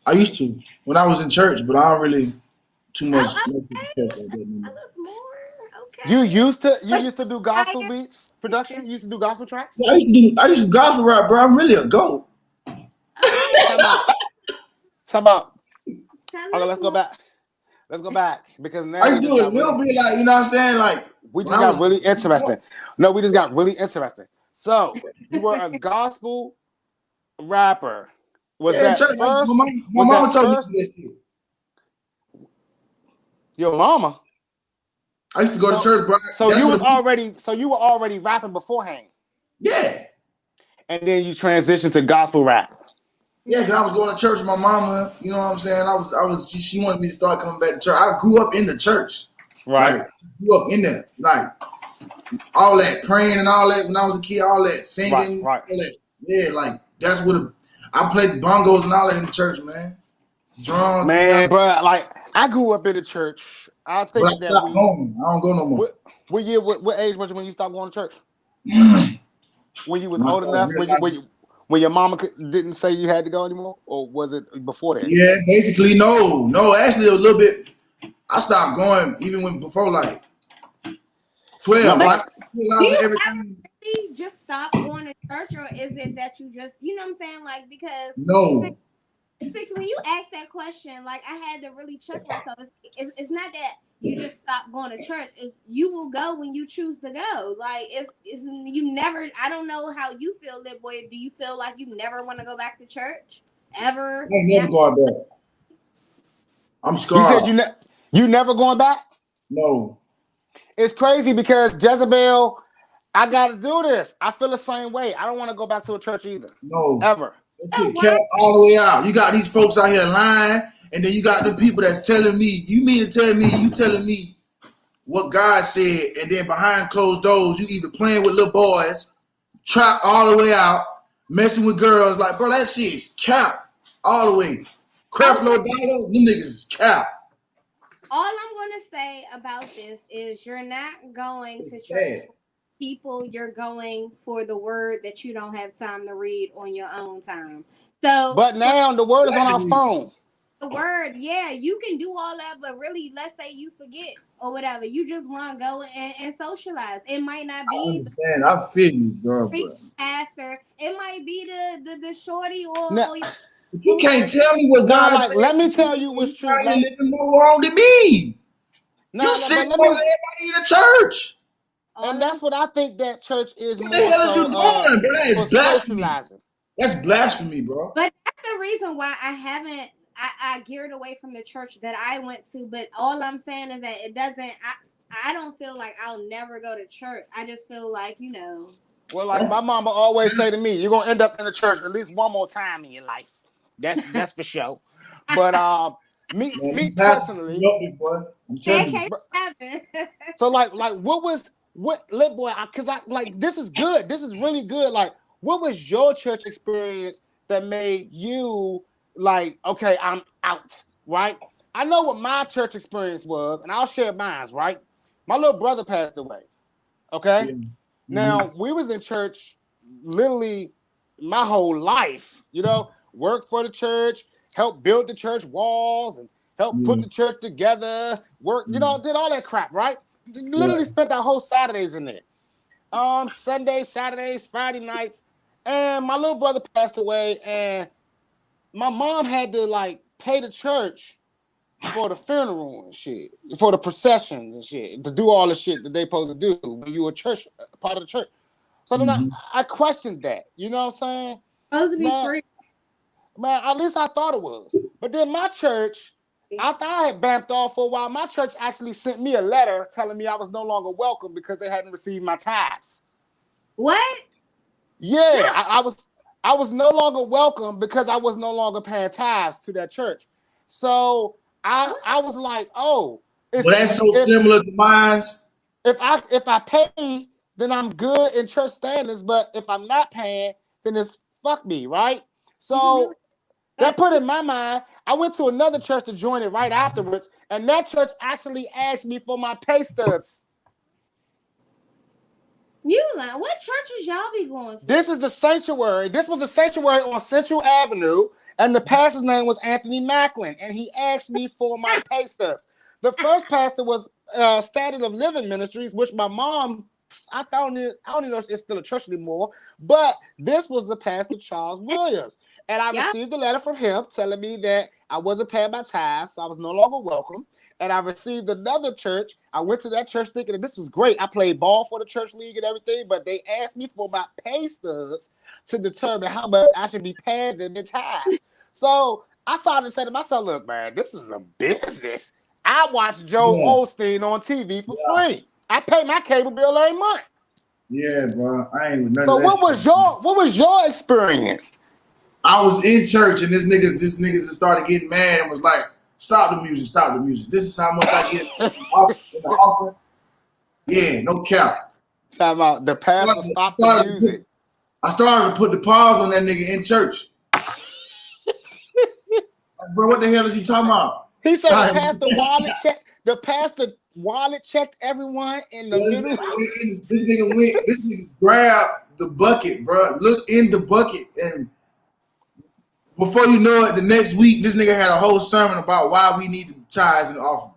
I used to when I was in church, but I don't really too much. Okay. You used to do gospel beats production. You used to do gospel tracks. Yeah, I used to gospel rap, bro. I'm really a goat. Talk about. Okay, let's go back. Let's go back because now I do a little bit like you know what I'm saying. Like we just got really interesting. No, we just got really interesting. So you were a gospel rapper. Was that church, first? My mama told me this shit. Your mama. I used to go to church, bro. So you were already rapping beforehand. Yeah. And then you transitioned to gospel rap. Yeah, because I was going to church with my mama. You know what I'm saying? She wanted me to start coming back to church. I grew up in the church. Right. Like, grew up in there. Like all that praying and all that when I was a kid, all that singing. Right. All that. Yeah, like that's what I played bongos and all that in the church, man. Drums. Man, bro, like I grew up in the church. I think I stopped going. I don't go no more. What age was you when you stopped going to church? When you was old enough? When your mama didn't say you had to go anymore, or was it before that? Yeah, basically no. Actually, a little bit. I stopped going even before like 12. No, do you ever really just stop going to church, or is it that you just, you know what I'm saying? Like because Six, when you ask that question, like I had to really check myself. It's not that you just stop going to church. It's you will go when you choose to go. Like it's you never. I don't know how you feel, LitBoy. Do you feel like you never want to go back to church ever? I never going back. I'm scarred. You said you never going back? No. It's crazy because Jezebel, I gotta do this. I feel the same way. I don't want to go back to a church either. No. Ever. Kept all the way out. You got these folks out here lying, and then you got the people that's telling me, you mean to tell me, you telling me what God said, and then behind closed doors, you either playing with little boys, trap all the way out, messing with girls, like, bro, that shit is cap all the way. Creflo Dollar, them niggas is cap. All I'm going to say about this is you're not going to church people, you're going for the word that you don't have time to read on your own time. So, But now the word is on our phone. The word, yeah, you can do all that, but really, let's say you forget or whatever. You just want to go and socialize. It might not I be understand. I feel you, girl, the but pastor. It might be the shorty Now, or you can't tell me what now, God like, said. let me tell you what's You true. probably living more wrong than me. You Now, sick but let more me, than everybody in the church. all and of that's what I think that church is What the more hell is you so doing, bro? That is for blasphemy. socializing. That's blasphemy, bro. But that's the reason why I haven't. I geared away from the church that I went to. But all I'm saying is that it doesn't. I don't feel like I'll never go to church. I just feel like Well, like That's, my mama always say to me, you're gonna end up in the church at least one more time in your life. That's for sure. But man, me you have to speak personally, up, big boy. I'm telling you. pancakes happen. so like what LitBoy? Because I like this is good. This is really good. Like, what was your church experience that made you like, okay, I'm out, right? I know what my church experience was, and I'll share mine, right? My little brother passed away. Okay. Yeah. Now we was in church literally my whole life, worked for the church, helped build the church walls and helped put Yeah. the church together, worked, Yeah. did all that crap, right? Yeah. Literally spent our whole Saturdays in there. Sundays, Saturdays, Friday nights. And my little brother passed away, and my mom had to like pay the church for the funeral and shit, for the processions and shit, to do all the shit that they supposed to do when you a church part of the church. So then Mm-hmm. I questioned that. You know what I'm saying? Supposed to be Man, free. man, at least I thought it was. But then my church, after I had bamped off for a while, my church actually sent me a letter telling me I was no longer welcome because they hadn't received my tithes. What? Yeah, I was no longer welcome because I was no longer paying tithes to that church. So I was like, oh, Well, it's that's so if similar to mine. if I pay, then I'm good in church standards. But if I'm not paying, then it's fuck me, right? You really? So that put in my mind. I went to another church to join it right afterwards, and that church actually asked me for my pay stubs. You like what churches y'all be going to? This is the sanctuary. This was the sanctuary on Central Avenue, and the pastor's name was Anthony Macklin, and he asked me for my pay stubs. The first pastor was Standard of Living Ministries, which my mom, I don't even know if it's still a church anymore, but this was the pastor Charles Williams. And I Yeah. received a letter from him telling me that I wasn't paying my tithes, so I was no longer welcome. And I received another church. I went to that church thinking that this was great. I played ball for the church league and everything, but they asked me for my pay stubs to determine how much I should be paying them in tithes. So I started to say to myself, look, man, this is a business. I watch Joe Yeah. Osteen on TV for free. I pay my cable bill every month. Yeah, bro. I ain't with none So of that what was your experience? I was in church and this nigga just started getting mad and was like, stop the music, stop the music. This is how much I get in the offering. Yeah, no cap. Time out. The pastor stopped the music. I started to put the pause on that nigga in church. Like, bro, what the hell is you talking about? He said the pastor wallet checked everyone in the middle. This nigga grabbed the bucket, bro. Look in the bucket, and before you know it, the next week, this nigga had a whole sermon about why we need the tithes and the offering.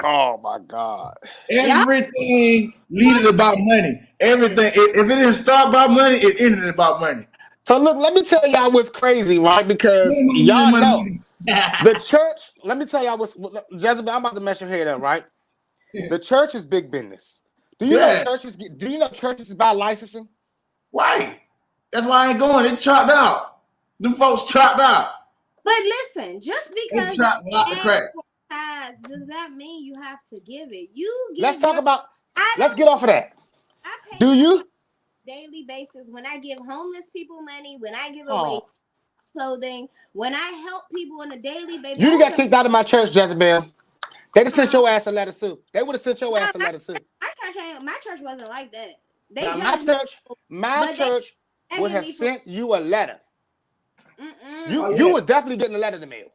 Oh my God. Everything leaded about money. Everything. If it didn't start about money, it ended about money. So look, let me tell y'all what's crazy, right? Because y'all know the church. Let me tell y'all what's Jezebel. I'm about to mess your head up, right? The church is big business. Do you know churches? Do you know churches is about licensing? Why? That's why I ain't going. It chopped out. Them folks chopped out. But listen, just because chopped out the crack. does that mean you have to give it? You give. Let's talk about. Let's get off of that. I pay Do you? Daily basis when I give homeless people money, when I give away clothing, when I help people on a daily basis. You got kicked out of my church, Jezebel. They'd have sent your ass a letter too. They would have sent your ass a letter too. My church wasn't like that. My church would have sent you a letter. You was definitely getting a letter in the mail.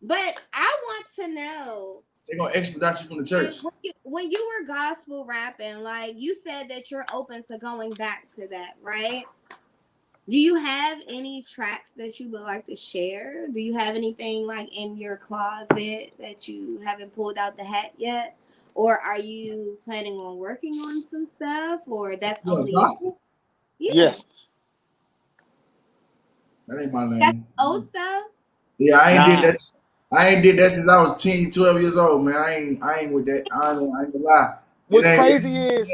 But I want to know They're gonna expedite you from the church. When you were gospel rapping, like you said that you're open to going back to that, right? Do you have any tracks that you would like to share? Do you have anything like in your closet that you haven't pulled out the hat yet? Or are you planning on working on some stuff? Or that's only gospel? Yeah. Yes. That ain't my That's lane. old stuff? Yeah, I ain't Nah. did that. I ain't did that since I was 10, 12 years old, man. I ain't with that. I ain't gonna lie. What's It crazy is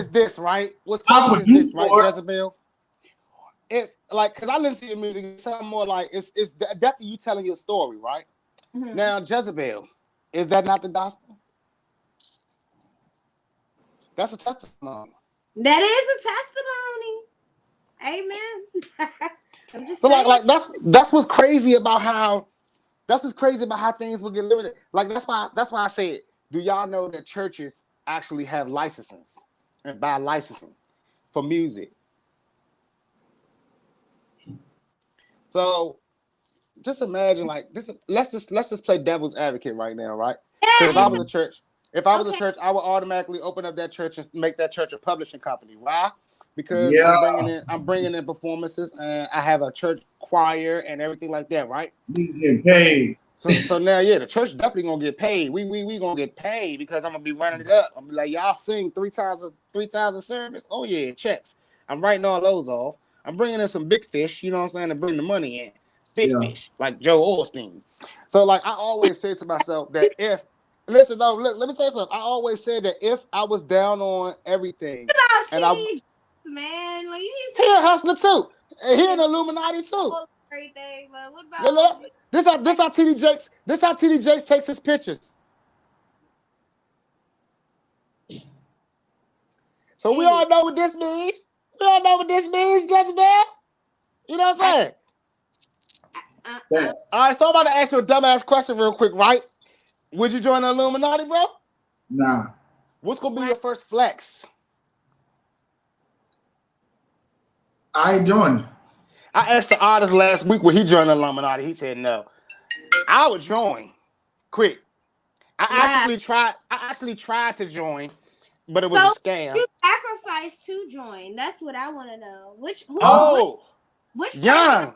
this, right? What's crazy is this, right, Jezebel? It like because I listen to your music, it's something more like it's definitely you telling your story, right? Mm-hmm. Now, Jezebel, is that not the gospel? That's a testimony. That is a testimony. Amen. I'm just So saying. like that's what's crazy about how things will get limited. Like that's why I said, do y'all know that churches actually have licenses and buy licensing for music? So just imagine like this. Let's just play devil's advocate right now, right? Because if I was a church, I would automatically open up that church and make that church a publishing company. Why? Because I'm bringing in performances, and I have a church choir and everything like that, right? You get paid. So now, yeah, the church definitely gonna get paid. We gonna get paid because I'm gonna be running it up. I'm gonna be like, y'all sing three times a service. Oh yeah, checks. I'm writing all those off. I'm bringing in some big fish. You know what I'm saying, to bring the money in. Big fish, like Joe Osteen. So like I always say to myself that if let me tell you something. I always said that if I was down on everything, and man, like he a hustler too, and he an Illuminati too. Everything, but what about this how TD Jakes takes his pictures. So we all know what this means. Jezebel. You know what I'm saying? All right, so I'm about to ask you a dumbass question real quick, right? Would you join the Illuminati, bro? Nah. What's gonna be your first flex? I ain't joining. I asked the artist last week when he joined the Illuminati. He said no. I would join. Quick. I actually tried to join, but it was a scam. You sacrificed to join. That's what I want to know. Which Young.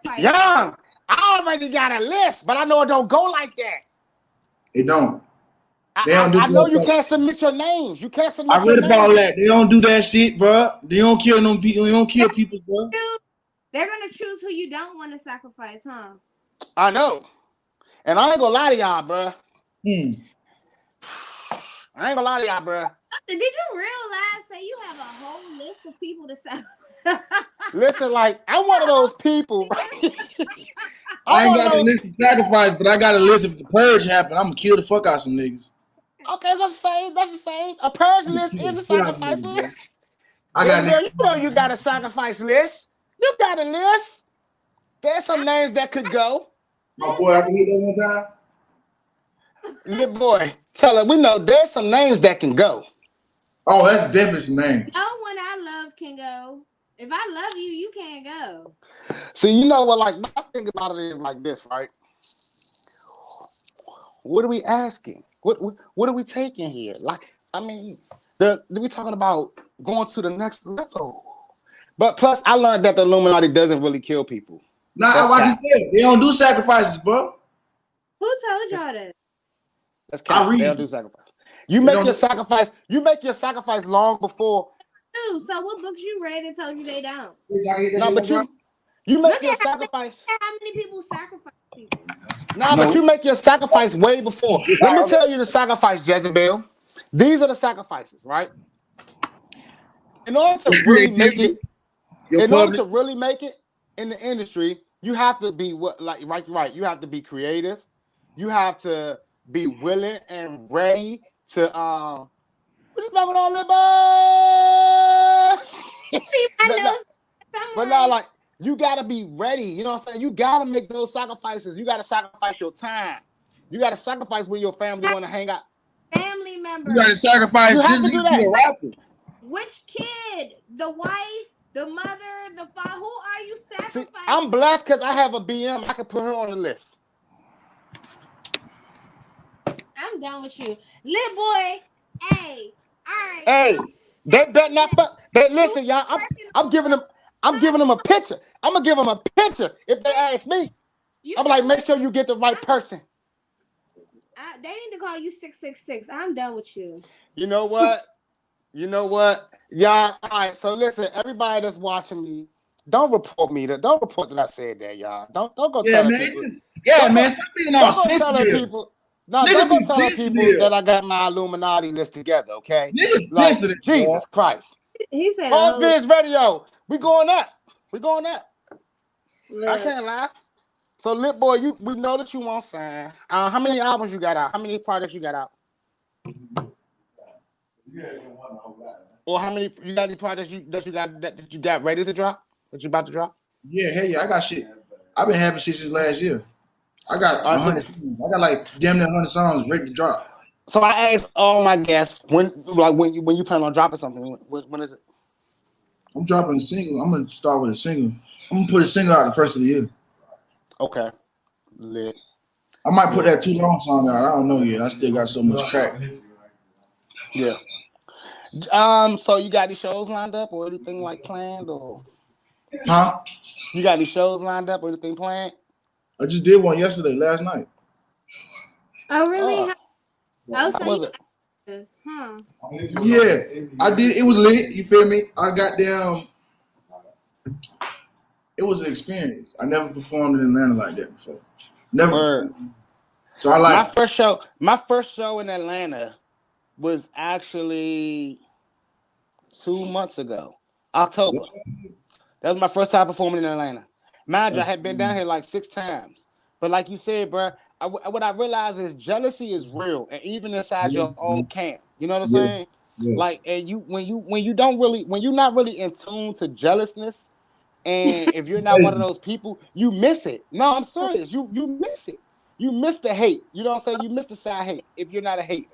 I already got a list, but I know it don't go like that. It don't. I know you can't submit your names. You can't submit. I read about that. They don't do that shit, bro. They don't kill no people. They don't kill people, bro. They're gonna choose who you don't want to sacrifice, huh? I know, and I ain't gonna lie to y'all, bro. I ain't gonna lie to y'all, bro. Did you realize that you have a whole list of people to sacrifice? Listen, like I'm one of those people. I ain't got a list of sacrifice, but I got a list. If the purge happen, I'm gonna kill the fuck out some niggas. Okay, that's the same. A purge list is a sacrifice list. You got a sacrifice list. You got a list. There's some names that could go. My boy, I can hear that one time. LitBoy, tell her we know there's some names that can go. Oh, that's definitely some names. No one I love can go. If I love you, you can't go. See, you know what? Like my thing about it is like this, right? What are we asking? What are we taking here? Like, I mean, we talking about going to the next level. But plus, I learned that the Illuminati doesn't really kill people. Nah, I just said they don't do sacrifices, bro. Who told y'all that? That's cap. They don't do sacrifice. You make your sacrifice. You make your sacrifice long before. Dude, so what books you read that told you they don't? No, but you make your sacrifice. How many people sacrifice people? Nah, but you make your sacrifice way before. Let me tell you the sacrifice, Jezebel. These are the sacrifices, right? In order to really make it, in the industry, you have to be right. You have to be creative. You have to be willing and ready to what is going on, LitBoy? But now, like, you gotta be ready. You know what I'm saying? You gotta make those sacrifices. You gotta sacrifice your time. You gotta sacrifice when your family want to hang out. Family members. You gotta sacrifice. You have to do that. Which kid? The wife? The mother? The father? Who are you sacrificing? See, I'm blessed because I have a BM. I can put her on the list. done with you. LitBoy, hey, all right. Hey, So they bet not fuck. They listen, y'all. working I'm over. giving them. I'm giving them a picture. I'm gonna give them a picture if they ask me. You I'm know like, make what? sure you get the right person. They need to call you 666. I'm done with you. You know what? You know what? Y'all. All right. So listen, everybody that's watching me, don't report me. Don't report that I said that, y'all. Don't go Yeah, telling people. man. Yeah, Don't go. man. Stop being all Don't go telling sensitive. people. No, Niggas don't go be telling people sensitive. that I got my Illuminati list together. Okay. Niggas Like sensitive, bro. Jesus Christ. He said a Pause whole Biz Radio. We going up. We going up. I look. can't lie. So, LitBoy, we know that you want sign. How many albums you got out? How many projects you got out? Or how many you got? Any projects that you got ready to drop? That you about to drop? Yeah, hey, yeah, I got shit. I've been having shit since last year. I got All right, 100 songs. I got like damn near 100 songs ready to drop. so I asked all my guests when you plan on dropping something. When is it? I'm dropping a single. I'm gonna start with a single. I'm gonna put a single out the first of the year. Okay. Lit. I might put that Too Long song out. I don't know yet. I still got so much crack. Yeah. So you got any shows lined up or anything like planned, or Huh? you got any shows lined up or anything planned? I just did one yesterday, last night. Oh, really? Oh, Oh, how so was you it? huh? Yeah, I did. It was lit. You feel me? I got them. It was an experience. I never performed in Atlanta like that before. Never. Word. So I My like. first show in Atlanta was actually 2 months ago, October. That was my first time performing in Atlanta. Mind you, I had been down here like 6 times. But like you said, bro, what I realized is jealousy is real, and even inside your own camp. You know what I'm Yes. saying? Yes. Like, and when you're not really in tune to jealousness, and if you're not one of Crazy. those people, you miss it. No, I'm serious. You miss it. You miss the hate. You know what I'm saying? You miss the side hate if you're not a hater.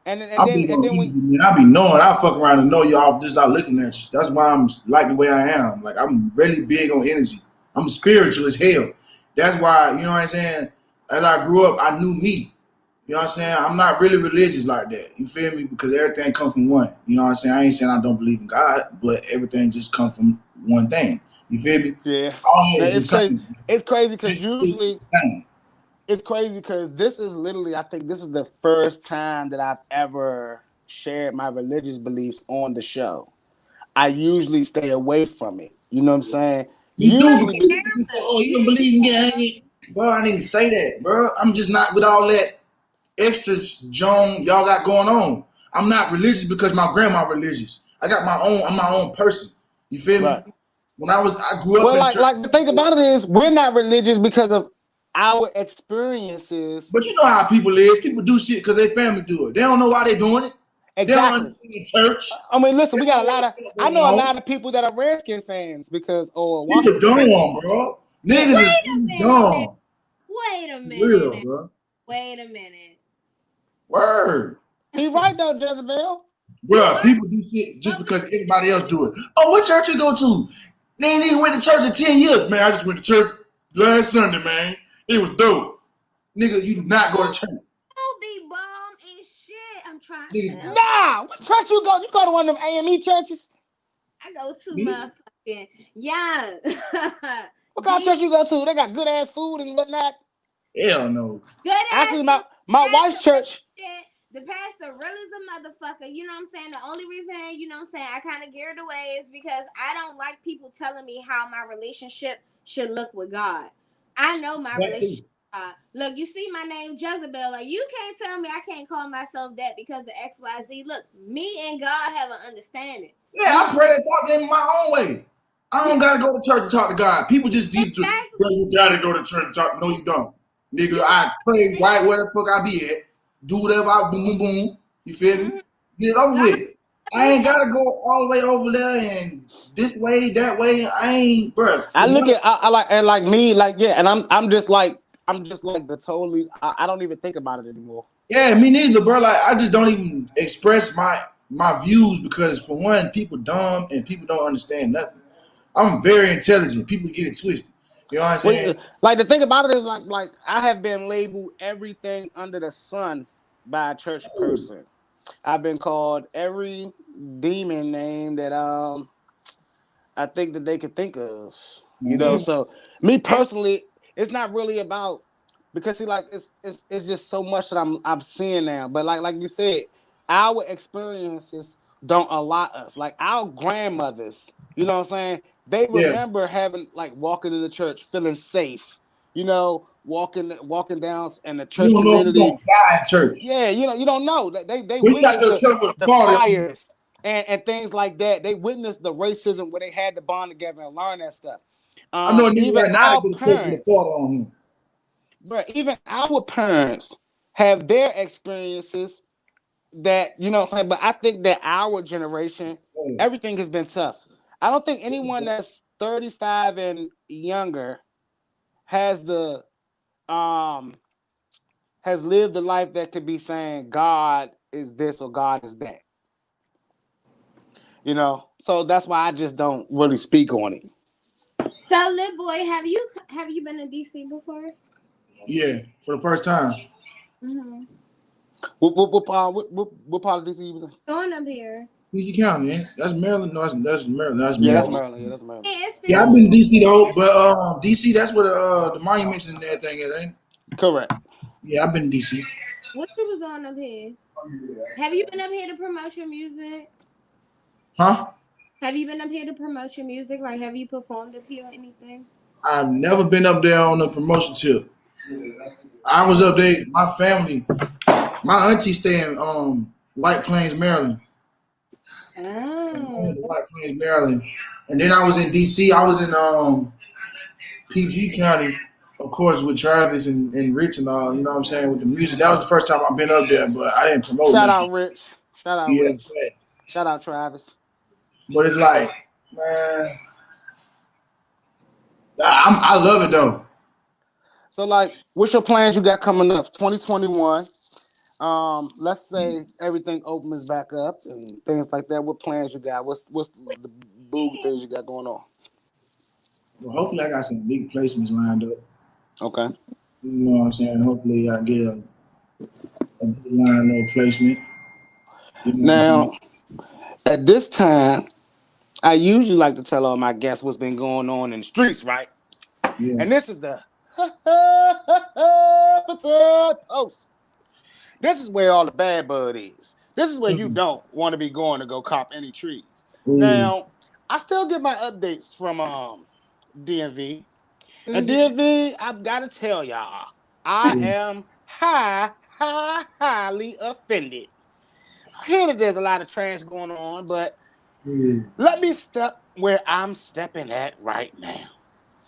And then and I then be and on then easy, when man. I be knowing. I fuck around and know you off just out looking at you. That's why I'm like the way I am. Like I'm really big on energy. I'm spiritual as hell. That's why, you know what I'm saying? As I grew up, I knew me. You know what I'm saying? I'm not really religious like that. You feel me? Because everything comes from one. You know what I'm saying? I ain't saying I don't believe in God, but everything just comes from one thing. You feel me? yeah, All now is the it's crazy. same. It's crazy because It's usually the same. it's crazy because this is literally, I think this is the first time that I've ever shared my religious beliefs on the show. I usually stay away from it. You know what I'm saying? Me too, But because Usually, people say, Erica, oh, you you don't believe in know, God. Bro, I need to say that, bro. I'm just not with all that extra Joan y'all got going on. I'm not religious because my grandma religious. I got my own. I'm my own person. You feel me? right. I grew up Well, in like church, like the thing about it is we're not religious because of our experiences. but you know how people is. People do shit because their family do it. They don't know why they doing it. They don't Exactly. understand church. I mean, listen, They we don't got a know lot what of. the fuck I going know a on. lot of people that are Redskin fans because, or People Washington fans. dumb, bro. Yeah, Niggas is wait a minute now. dumb. Wait a For minute real, now. bro. Wait a minute. Word. he right though, Jezebel. You Bro, are, people do shit just but because everybody else do it. Oh, what church you go to? They ain't even went to church in 10 years. Man, I just went to church last Sunday, man. It was dope. Nigga, you do not go to church. you be bomb and shit. I'm trying to Nigga, tell. Nah, what church you go? You go to one of them AME churches? I go to me? motherfucking yeah. What kind of church These you go to? They got good ass food and whatnot. Hell no. good Actually, ass my food. my wife's Pastor church. shit. The pastor really is a motherfucker. You know what I'm saying? The only reason, you know what I'm saying, I kind of geared away is because I don't like people telling me how my relationship should look with God. I know my That too. relationship with God. Look, you see my name Jezebel. Like, you can't tell me I can't call myself that because of XYZ. Look, me and God have an understanding. Yeah, You I know pray and talk to him my own way. I don't gotta go to church to talk to God. People just deep to, bro, exactly. you gotta go to church to talk. No, you don't. Nigga, You I pray right where the fuck I be at. Do whatever I boom, boom, boom. You feel me? mhm. Get it over God, with. I you ain't tell gotta go all the way over there and this way, that way. I ain't, bro. I For look one, at I like and like me like yeah, and I'm just like the totally. I don't even think about it anymore. yeah, me neither, bro. Like I just don't even express my views because for one, people dumb and people don't understand nothing. I'm very intelligent. People get it twisted. You know what I'm saying? Well, like the thing about it is like I have been labeled everything under the sun by a church person. I've been called every demon name that I think that they could think of. You know, Mm-hmm. so me personally, it's not really about because see, like it's just so much that I'm seeing now. But like you said, our experiences don't allot us. Like our grandmothers, you know what I'm saying? They Yeah. remember having like walking in the church, feeling safe. You know, walking down in the You church don't know if you're community. gonna die in church. Yeah, you don't know. They We got to witnessed go to church with a the party. fires and things like that. They witnessed the racism where they had to bond together and learn that stuff. I know a nigga Even right now that our go to church with a parents, party on him. but even our parents have their experiences that you know what I'm saying. But I think that our generation, Hey, everything has been tough. I don't think anyone that's 35 and younger has the um has lived the life that could be saying God is this or God is that. You know, so that's why I just don't really speak on it. So, LitBoy, have you been in DC before? yeah, for the first time. Mm-hmm. What part of DC you was in? Going up here. PG County, man. That's Maryland. No, that's Maryland. That's Yeah, that's Maryland. Maryland. Yeah, that's Maryland. Hey, it's Yeah, I've still. been to DC though, but DC, that's where the monuments and everything is, ain't it? Correct. Yeah, I've been to DC. What you was doing up here? Have you been up here to promote your music? Huh? Have you been up here to promote your music? Like, have you performed up here or anything? I've never been up there on a promotion trip. I was up there. My family, my auntie stay in White Plains, Maryland. Oh. White Plains, Maryland. And then I was in DC. I was in PG County, of course, with Travis and Rich and all. You know what I'm saying, with the music. That was the first time I've been up there, but I didn't promote Shout out nothing. Rich. Shout out Yeah, Rich. Shout out Travis. but it's like, man, I love it though. So like, what's your plans you got coming up? 2021. Let's say everything opens back up and things like that. What plans you got? What's the boo things you got going on? Well, hopefully, I got some big placements lined up. Okay. You know what I'm saying? Hopefully, I get a good line of placement. You know what I'm saying? Now, at this time, I usually like to tell all my guests what's been going on in the streets, right? Yeah. And this is the post. This is where all the bad bud is. This is where you Mm. don't want to be going to go cop any trees. Mm. Now, I still get my updates from DMV. And Mm-hmm. DMV, I've got to tell y'all, I am highly offended. I hear that there's a lot of trash going on, but Mm. let me step where I'm stepping at right now.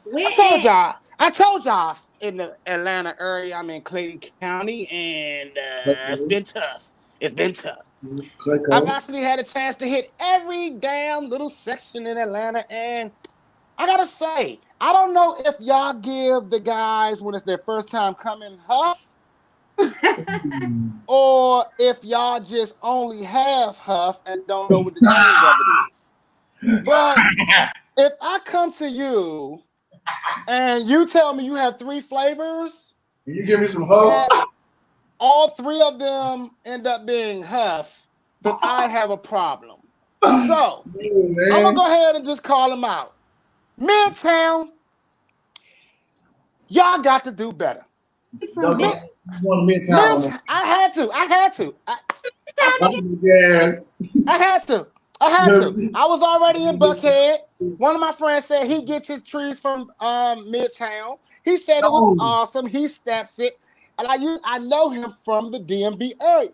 Where at? I told y'all in the Atlanta area, I'm in Clayton County, and it's been tough. It's been tough. I've Clayco. actually had a chance to hit every damn little section in Atlanta, and I gotta say, I don't know if y'all give the guys when it's their first time coming huff, Mm. or if y'all just only have huff and don't know what the names of it is. But if I come to you and you tell me you have 3 flavors, Can you give me some hope? and all 3 of them end up being huff, then I have a problem. So I'm gonna Man. go ahead and just call them out. Midtown, y'all got to do better. From Don't Mid- go one midtown. I had to. Yes. I had to. I had to. I was already in Buckhead. One of my friends said he gets his trees from Midtown. He said it was No. awesome. He steps it, and I know him from the DMV area.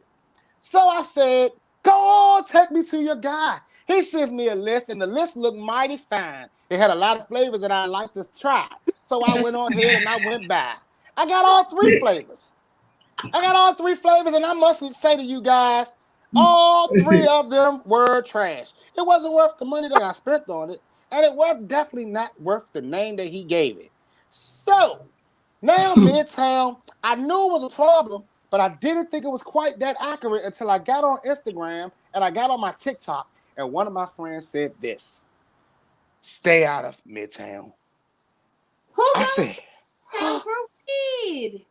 So I said, "Go on, take me to your guy." He sends me a list, and the list looked mighty fine. It had a lot of flavors that I like to try. So I went on ahead and I went by. I got all 3 flavors. And I must say to you guys, all 3 of them were trash. It wasn't worth the money that I spent on it, and it was definitely not worth the name that he gave it. So now Midtown, I knew it was a problem, but I didn't think it was quite that accurate until I got on Instagram and I got on my TikTok, and one of my friends said this: "Stay out of Midtown." Who I goes said, down for weed?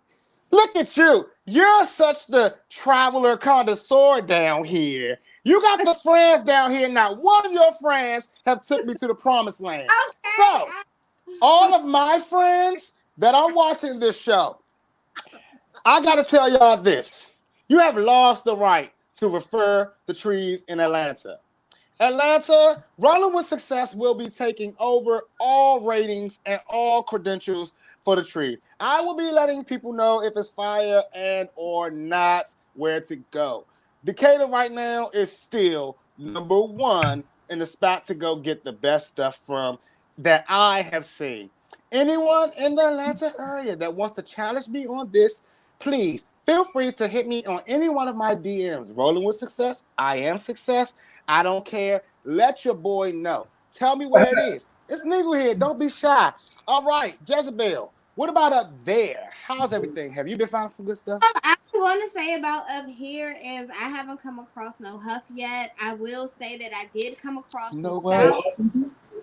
Look at you. You're such the traveler connoisseur down here. You got the friends down here. Not one of your friends have took me to the promised land. So, all of my friends that are watching this show, I got to tell y'all this. You have lost the right to refer the trees in Atlanta. Atlanta, Rolling with Success will be taking over all ratings and all credentials for the tree. I will be letting people know if it's fire and or not where to go. Decatur right now is still number one in the spot to go get the best stuff from that I have seen. Anyone in the Atlanta area that wants to challenge me on this, please feel free to hit me on any one of my DMs. Rolling with Success, I am Success. I don't care. Let your boy know. Tell me where it is. It's legal here. Don't be shy. All right, Jezebel. What about up there? How's everything? Have you been finding some good stuff? I want to say about up here is I haven't come across no Huff yet. I will say that I did come across some No way. South.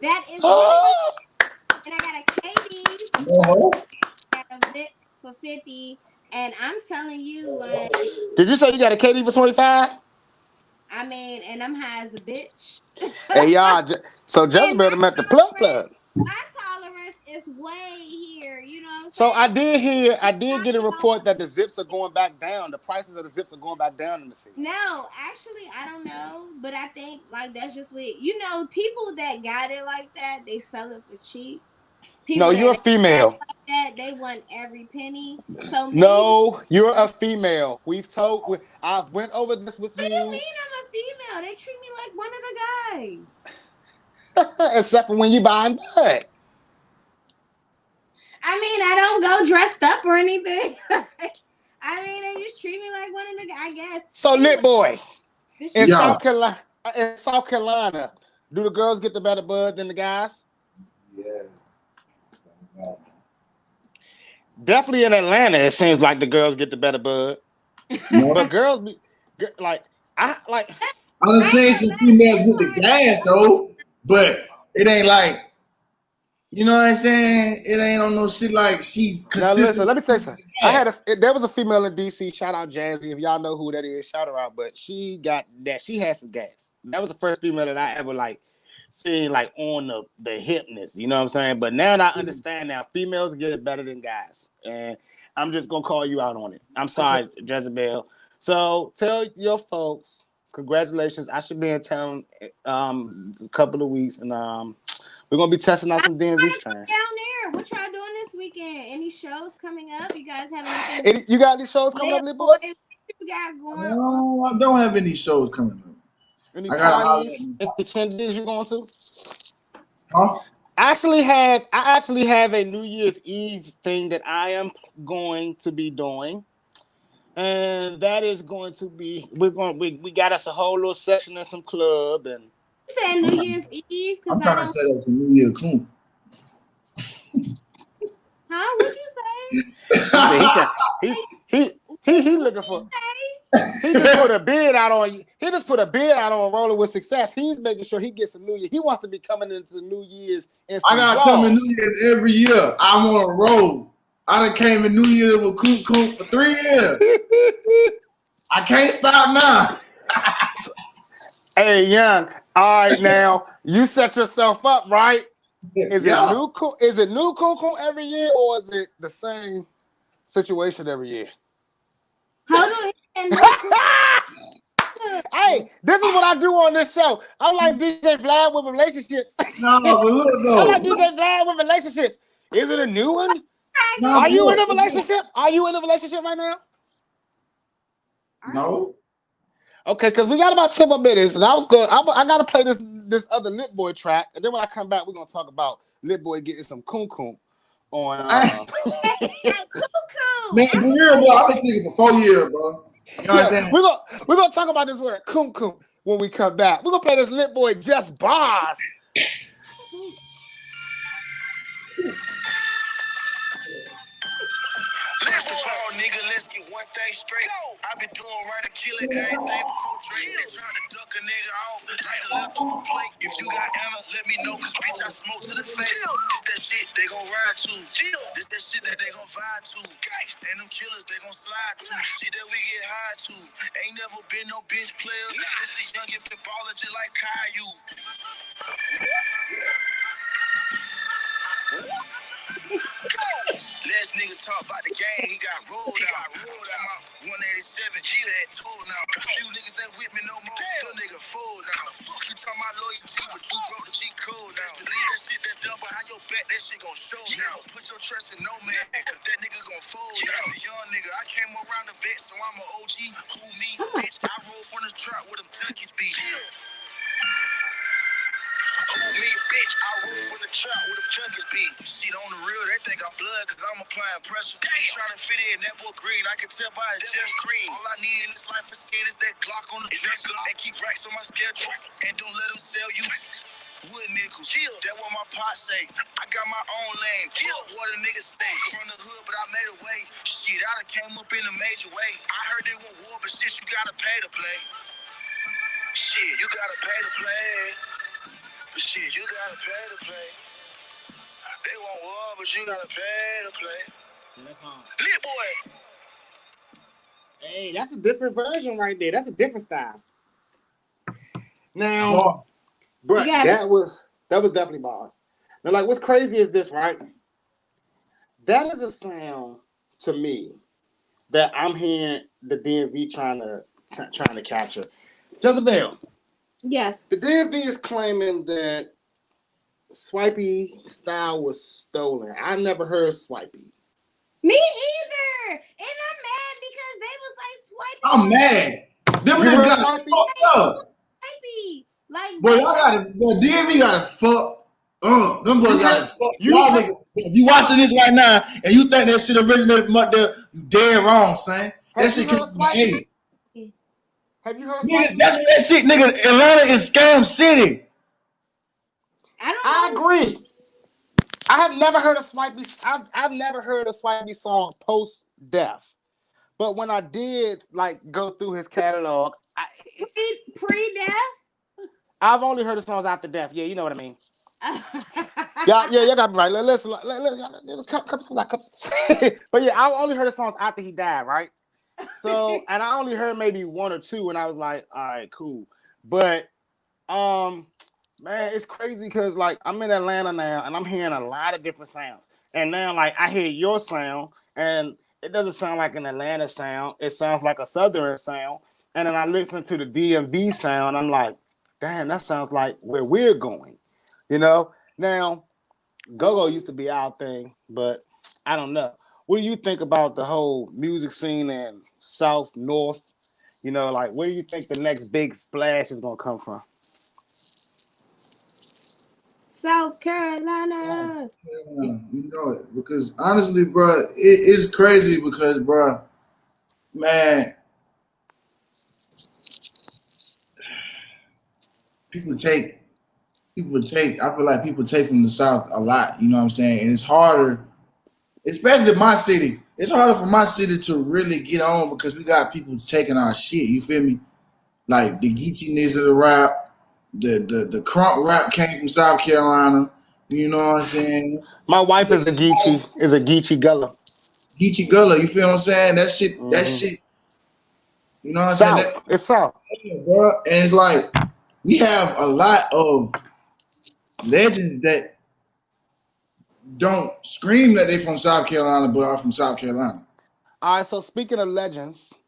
That is really, and I got a Katie's, got a Vic for 50, and I'm telling you, like, Did you say you got a KD for 25? I mean, and I'm high as a bitch. Hey, y'all. So And Jezebel done met the plug plug. my tolerance is way here. You know what I'm So saying? I did get a report that the zips are going back down. The prices of the zips are going back down in the city. No, actually, I don't know, but I think like that's just what you know. People that got it like that, they sell it for cheap. No, People you're a that got it female. like that, they want every penny. So maybe No, you're a female. I've went over this with what do you you. mean I'm a female? They treat me like one of the guys. Except for when you buying bud. I mean, I don't go dressed up or anything. I mean, they just treat me like one of the guys. I guess. So Anyway, LitBoy, this in shit. Yeah. South Carolina, do the girls get the better bud than the guys? Definitely in Atlanta, it seems like the girls get the better bud. But girls be like I like I done seen some females with the gas though, but it ain't like, you know what I'm saying? It ain't on no shit like she now listen, consistent. let me tell you something. There was a female in DC, shout out Jazzy. If y'all know who that is, shout her out. But she got that, she had some gas. That was the first female that I ever like seen like on the hipness, you know what I'm saying? But now I understand now females get it better than guys. And I'm just gonna call you out on it. I'm sorry, Jezebel. So tell your folks, congratulations. I should be in town a couple of weeks and we're gonna be testing out some DMV strains. Down there, what y'all doing this weekend? Any shows coming up? You guys have anything? You got any shows coming up, Little little boy, boy? what you got going on? No, I don't have any shows coming up. Any I gotta holler at parties? me. Any changes you going to? Huh? I actually have a New Year's Eve thing that I am going to be doing. And that is going to be we got us a whole little session in some club and You said New Year's Eve because I'm I trying to don't. set up some New Year coon. Huh? What'd you he said he looking for he just put a bid out on you. He just put a bid out on Rolling with Success. He's making sure he gets some New Year. He wants to be coming into New Year's in I some gotta come in draws. New Year's every year. I'm on a roll. I done came in New Year with Coon for 3 years. I can't stop now. Hey, Young. All right, now you set yourself up, right? Is Yeah. it new Coon every year, or is it the same situation every year? Hold on. Hey, this is what I do on this show. I'm like DJ Vlad with relationships. No, but look I'm like though. DJ Vlad with relationships. Is it a new one? No, Are you look. in a relationship? Are you in a relationship right now? No. Okay, because we got about 10 more minutes, and I gotta play this other LitBoy track, and then when I come back, we're gonna talk about LitBoy getting some coon on. Cuckoo. Man, for real, bro. I've been singing for 4 years, bro. You know what I'm saying? We're gonna talk about this word coon when we come back. We're gonna play this LitBoy Just Bars. First of all, nigga, let's get one thing straight. I I been doing right and killing everything before Drake. They trying to duck a nigga off like a leftover plate. If you got Anna, let me know, cause bitch, I smoke to the face. This that shit they gon' ride to. This that shit that they gon' vibe to. And them killers they gon' slide to. Shit that we get high to. Ain't never been no bitch player. Since a youngin' been ballin' just like Caillou. Last nigga talk about the game, he got rolled out. I'm talking about 187, he had told now. A few niggas ain't with me no more, them nigga fold now. Fuck you talking about loyalty, but you broke the G code now. Believe that shit that's done behind your back, that shit gon' show now. Put your trust in no man, cause that nigga gon' fold now. As a young nigga, I came around the vet, so I'm an OG. Who me, bitch? I roll from this truck where them junkies be. Me, bitch, I roll from the trap where the junkies be. Shit on the real, they think I'm blood cause I'm applying pressure. He trying to fit in, that boy green, I can tell by his gesture. All I need in this life is sin is that Glock on the dresser. And keep racks on my schedule, and don't let them sell you wood nickels. That what my pot say. I got my own lane, fuck what a nigga say. From the hood, but I made a way. Shit, I done came up in a major way. I heard they want war, but shit, you gotta pay to play. Shit, you gotta pay to play. Shit, you gotta pay to play. They want war, but you gotta pay to play. That's hard. LitBoy. Hey, that's a different version right there. That's a different style. Now, bro, that was definitely bars. Now, like, what's crazy is this, right? That is a sound to me that I'm hearing the DMV trying to capture. Jezebel. Yes. The DMV is claiming that Swipey style was stolen. I never heard Swipey. Me either. And I'm mad because they was like Swipey. I'm mad. Them niggas got fucked up. Swipey. Like, boy, y'all got it. Boy, DMV got it fucked up. Them boys got it fucked up. Y'all niggas, if you watching this right now and you think that shit originated from up there, you dead wrong, son. That shit came from the Have you heard nigga, that's what that shit, nigga. Atlanta is scam city. I agree. I have never heard a Swipey. I've never heard a Swipey song post death, but when I did like go through his catalog, pre-death, I've only heard the songs after death. Yeah, you know what I mean. Yeah, you got me right. Let's come. But yeah, I only heard the songs after he died, right? So, and I only heard maybe one or two, and I was like, all right, cool. But, man, it's crazy because, like, I'm in Atlanta now, and I'm hearing a lot of different sounds. And now, like, I hear your sound, and it doesn't sound like an Atlanta sound. It sounds like a Southern sound. And then I listen to the DMV sound, I'm like, damn, that sounds like where we're going. You know? Now, go-go used to be our thing, but I don't know. What do you think about the whole music scene in South, North? You know, like, where do you think the next big splash is going to come from? South Carolina. Yeah, you know it. Because, honestly, bro, it's crazy because, bro, man, people take, I feel like people take from the South a lot, you know what I'm saying? And it's harder, especially my city. It's harder for my city to really get on because we got people taking our shit. You feel me? Like the Geechie-ness of the rap, the crunk rap came from South Carolina. You know what I'm saying? My wife is a Geechee Gullah. Geechee Gullah, you feel what I'm saying? That shit, you know what I'm saying? It's South. Bro. And it's like we have a lot of legends that don't scream that they from South Carolina, but are from South Carolina. All right, so speaking of legends,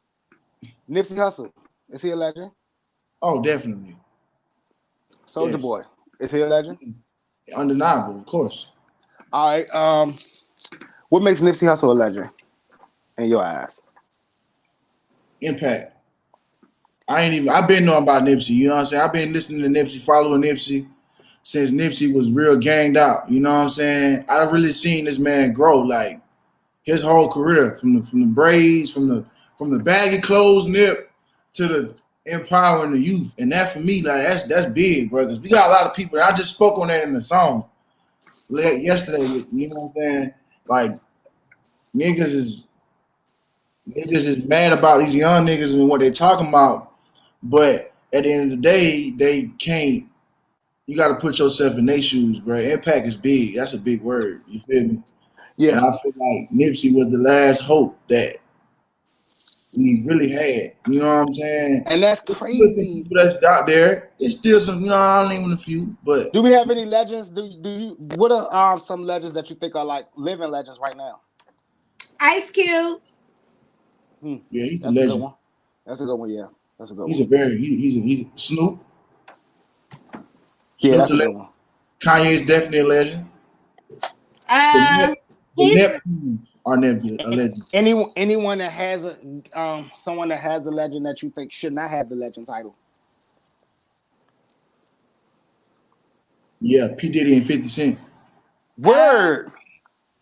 Nipsey Hussle, is he a legend? Oh, definitely. Soulja Boy, is he a legend? Undeniable, of course. All right, what makes Nipsey Hussle a legend in your eyes? Impact. I've been knowing about Nipsey, you know what I'm saying? I've been listening to Nipsey, following Nipsey since Nipsey was real ganged out, you know what I'm saying? I've really seen this man grow, like his whole career, from the braids, from the baggy clothes Nip to the empowering the youth. And that for me, like that's big, bro. Because we got a lot of people, I just spoke on that in the song yesterday, you know what I'm saying? Like niggas is niggas is mad about these young niggas and what they talking about, but at the end of the day, they can't. You got to put yourself in their shoes, bro. Impact is big. That's a big word. You feel me? And Yeah, I feel like Nipsey was the last hope that we really had. You know what I'm saying? and that's There's still some crazy. people that's out there. It's still some, I'll name a few, but Do we have any legends? Do you? What are some legends that you think are like living legends right now? Ice Cube. Hmm, yeah, he's a that's a good legend. one. That's a good one. Yeah, that's a good He's one. a very he's a Snoop. Yeah, Snoop's that's a a good legend. one. Kanye's definitely a legend. The Uh, Nep, the he's Neptunes are never a legend. Anyone that has a someone that has a legend that you think should not have the legend title. Yeah, P Diddy and 50 Cent. uh, Word.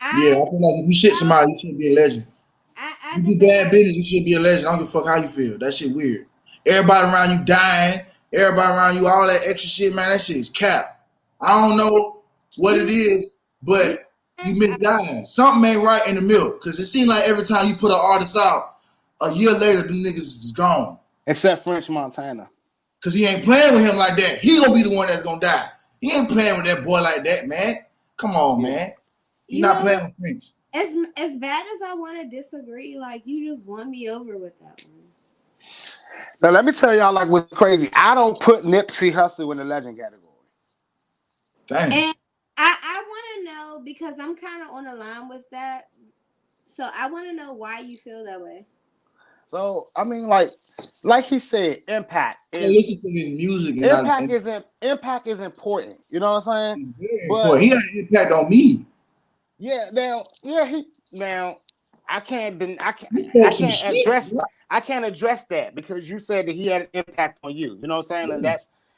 Yeah, I I feel like if you shit somebody, you should be a legend. I You do debate. bad business, you should be a legend. I don't give a fuck how you feel. That shit weird. Everybody around you dying. Everybody around you, all that extra shit, man. That shit is cap. I don't know what it You is, you but you miss dying. Something ain't right in the milk. Cause it seems like every time you put an artist out, a year later, them niggas is gone. Except French Montana. Cause he ain't playing with him like that. He gonna be the one that's gonna die. He ain't playing with that boy like that, man. Come on, Yeah. man. He you not know what? playing with Prince. As bad as I want to disagree, like you just won me over with that one. Now let me tell y'all like what's crazy. I don't put Nipsey Hussle in the legend category. Damn. And I want to know because I'm kind of on the line with that. So I want to know why you feel that way. So I mean, like he said, I listen to his music and impact is important. You know what I'm saying? it's very But important. He had an impact on me. yeah, now I can't He spoke I some can't shit. address that because you said that he had an impact on you. You know what I'm saying?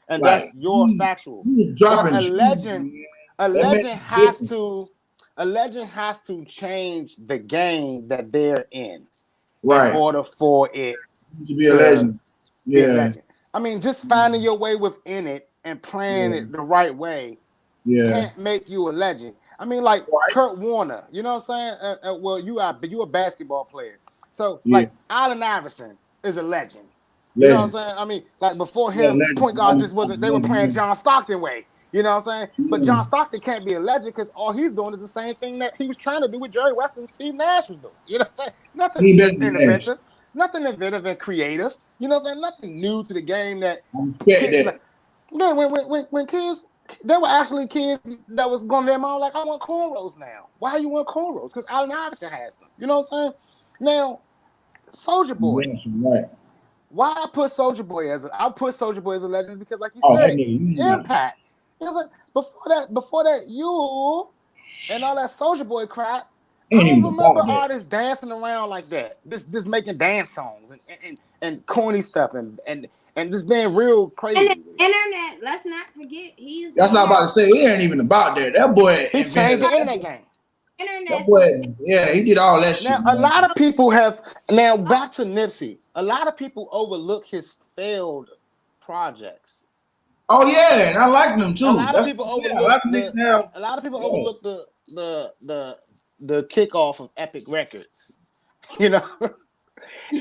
And Like that's your factual. he was But dropping gems, man. a That man legend was has different. to a legend has to change the game that they're in Right. order for it To be a to legend. be a Yeah. legend. I mean, just finding your way within it and playing Yeah. it the right way Yeah. can't make you a legend. I mean, like Right. Kurt Warner, you know what I'm saying? Well, you a basketball player, so Yeah. like Allen Iverson is a legend. You know what Legend. I'm saying? I mean, like before Yeah, him, legend. point guards just wasn't. They were playing John Stockton way. You know what I'm saying? But Yeah. John Stockton can't be a legend because all he's doing is the same thing that he was trying to do with Jerry West and Steve Nash was doing. You know what I'm saying? He Nothing better than Nash. innovative and creative. You know what I'm saying? Nothing new to the game that I respect kids. that. Yeah, when kids, there were actually kids that was going to their mom like, I want cornrows now. Why you want cornrows? Because Allen Iverson has them. You know what I'm saying? Now, Soldier Boy. Yeah, so right. Why I put Soldier Boy as a legend because, like you Oh, that said, nigga, you not. impact. You know what I'm saying? Before that, you and all that Soldier Boy crap. I Ain't don't even remember about that. artists dancing around like that. Just making dance songs and corny stuff and just being real And the crazy with it. internet, let's not forget, he's the That's not about to say. It ain't even about that. That boy He invented changed the that. internet game. That internet. boy, So yeah, he did all that Now, shit, a man. lot of people have now back to Nipsey. A lot of people overlook his failed projects. Oh yeah, and I like them A too. lot of That's what people I'm saying. I like overlook them the. niggas have. A lot of people Yeah, overlook the kickoff of Epic Records. You know,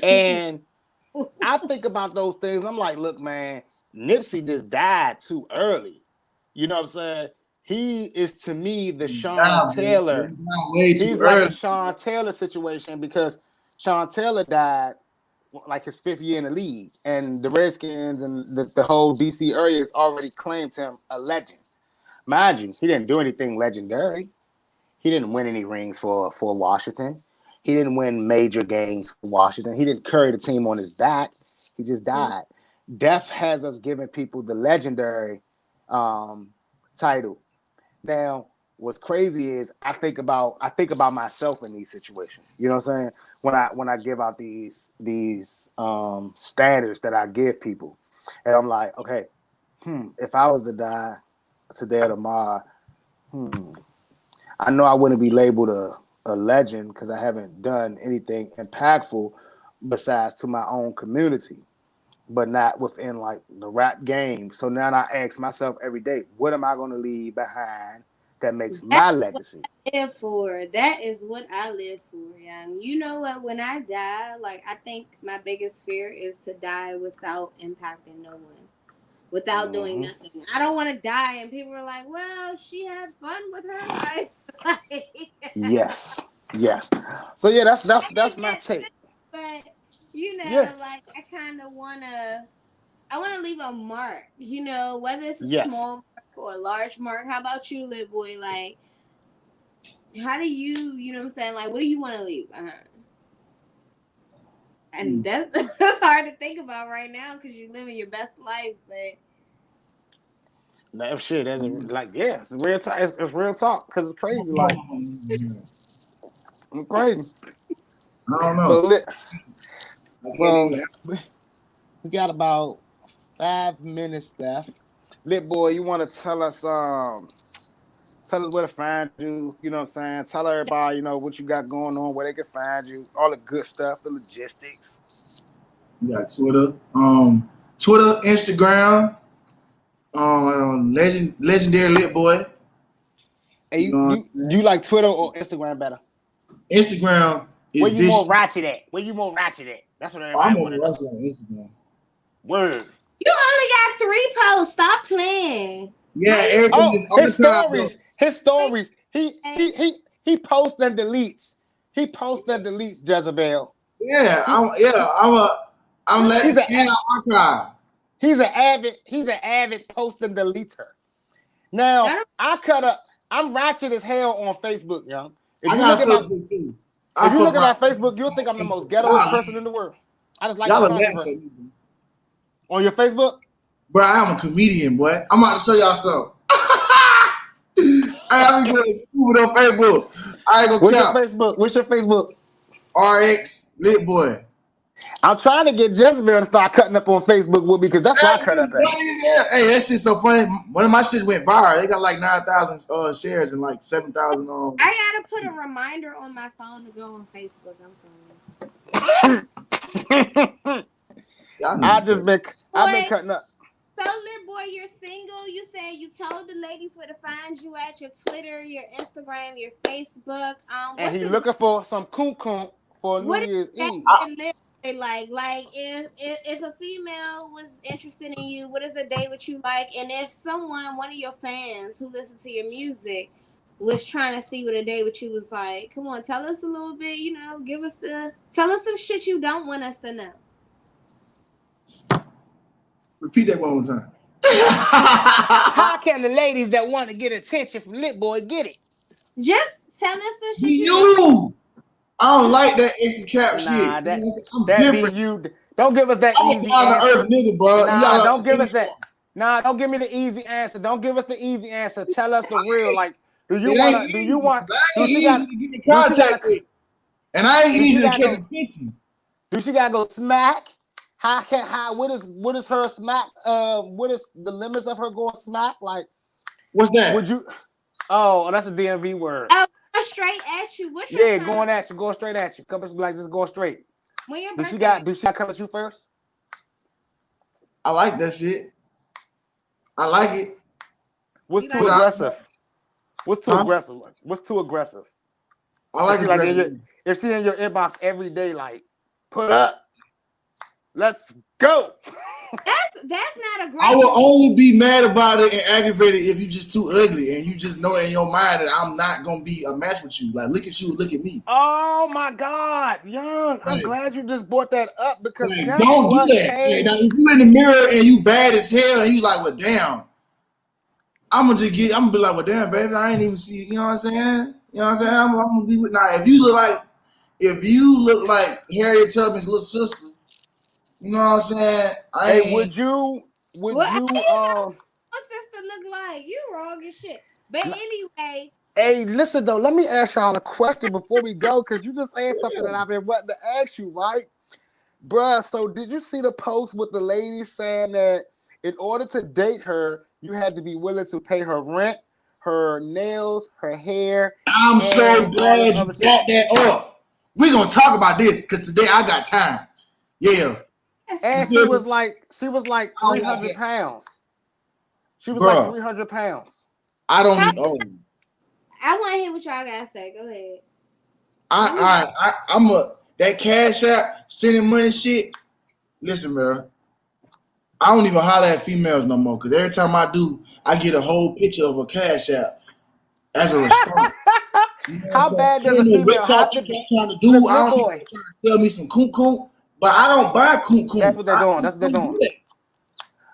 and I think about those things. I'm like, look, man, Nipsey just died too early. You know what I'm saying? He is to me the Sean down, man. Taylor. He's down way too He's like the early. Sean Taylor situation because Sean Taylor died like his 5th year in the league, and the Redskins and the whole DC area has already claimed him a legend. Mind you, he didn't do anything legendary. He didn't win any rings for Washington. He didn't win major games for Washington. He didn't carry the team on his back. He just died. Death has us giving people the legendary title. Now, what's crazy is I think about myself in these situations. You know what I'm saying? When I give out these standards that I give people, and I'm like, okay, if I was to die today or tomorrow, I know I wouldn't be labeled a legend because I haven't done anything impactful besides to my own community, but not within like the rap game. So now I ask myself every day, what am I going to leave behind that makes that's my what legacy? I live for. That is what I live for. young. You know what? When I die, like I think my biggest fear is to die without impacting no one, without doing nothing. I don't want to die and people are like, "Well, she had fun with her life." Yes. Yes. So yeah, that's I that's think my that's take. good, but you Yeah. know, like I kind of wanna. I want to leave a mark, you know, whether it's a Yes. small mark or a large mark. How about you, LitBoy? Like, how do you know what I'm saying? Like, what do you want to leave behind? And that's hard to think about right now because you're living your best life. But That shit, that's like, yeah, it's real talk. It's real talk because it's crazy. Like, it's crazy. I don't know. So, I can't so even. we got about 5 minutes left. Lit boy, you want to tell us where to find you? You know what I'm saying? Tell everybody, what you got going on, where they can find you, all the good stuff, the logistics. We got Twitter, Instagram, legendary lit boy. And You you, know what you I'm do you saying? like Twitter or Instagram better? Instagram Where is you this more shit. ratchet at? Where you more ratchet at? That's what I'm everybody want on to know. Russell on Instagram. Word. you only got 3 posts. Stop playing. How Yeah, you everything Oh, is his archived though. stories. His stories. He doing? he he he posts and deletes. He posts and deletes Jezebel. Yeah, He he I'm he's letting a and I archive. he's an avid post and deleter. Now I I'm ratchet as hell on Facebook, young. If I you look got a at my Facebook too. I if you fuck look at my my Facebook, you'll think I'm the most ghettoest y'all person in the world. I just like the y'all are laughing at controversy. me, bro. On your Facebook? Bro, I am a comedian, boy. I'm about to show y'all something. I be going stupid on Facebook. I ain't gonna What's your count. Facebook? What's your Facebook? RX Lit Boy. I'm trying to get Jezebel to start cutting up on Facebook with me because that's where I That cut up shit at. funny as hell. Hey, that shit's so funny. One of my shit went viral. They got like 9,000 shares and like 7,000 gotta put a reminder on my phone to go on Facebook. I'm sorry. y'all I niggas just crazy. been I've been Boy, cutting up. so LitBoy, you're single. You said you told the ladies where to find you at your Twitter, your Instagram, your Facebook. And What's he a looking for some coon for New what is Year's that Eve. like? Like if a female was interested in you, what is a date with you like? And if one of your fans who listen to your music, was trying to see what a day with you was like, come on, tell us a little bit. You know, tell us some shit you don't want us to know. Repeat that one more time. How can the ladies that want to get attention from Lit Boy get it? Just tell us some Be shit you don't. you. I don't like that extra cap Nah, shit. You know that what I'm saying? I'm that be different. you. Don't give us that I'm a easy down to answer. earth nigga, bro. You Nah, gotta don't give understand us me that. more. Nah, don't give me the easy answer. Don't give us the easy answer. Tell us the real. Like, do you It ain't wanna? Do easy. you want? I Do ain't she easy got? to get in Do she got contact to? with. And I ain't Do she easy to got to catch go? attention. Do she got to go smack? What is her smack? What is the limits of her going smack? Like, What's would that? you? Oh, that's a DMV word. Oh, straight at you. What's your Yeah, sign? going at you, going straight at you. Come like this, going straight. When your Do she birthday? got? Do she got to come at you first? I like that shit. I like it. What's You too like But I, aggressive? What's too huh? aggressive? What's too aggressive? I If like she like aggressive. if she in your inbox every day, like put up, let's go. that's not I will aggressive. only be mad about it and aggravated if you just too ugly and you just know in your mind that I'm not gonna be a match with you. Like look at you, look at me. Oh my God, Young! I'm Like, glad you just brought that up because like guess don't do what that. Like, now, changed? if you in the mirror and you bad as hell and you like, well, damn, I'm gonna be like, well, damn, baby, I ain't even see. You know what I'm saying? You know what I'm saying? I'm gonna be with now. If you look like Harriet Tubman's little sister, you know what I'm saying? I Hey, ain't. would you? Would Well, I you? don't know what sister look like. You wrong as shit. But N- anyway, Hey, listen though. Let me ask y'all a question before we go because you just said something that I've been wanting to ask you, right? Bruh, so did you see the post with the lady saying that in order to date her, you had to be willing to pay her rent, her nails, her hair, I'm so and all this glad you other shit? brought that up. We're gonna talk about this because today I got time. Yeah. that's You And feel me? she was like I don't like 300 that. pounds. She was like Bruh, 300 pounds. I don't how, need oh I want to hear what y'all gotta say. Go ahead. I'm that Cash App sending money shit. Listen, bro. I don't even holler at females no more because every time I do, I get a whole picture of a Cash App as a response. You know what I'm How saying? bad I does a don't know what female y'all have to think be? y'all trying to do. Look, I Lil don't think boy, y'all trying to sell me some coon coon, but I don't buy coon that's coon. what they're doing. That's what they're Don't doing. do that.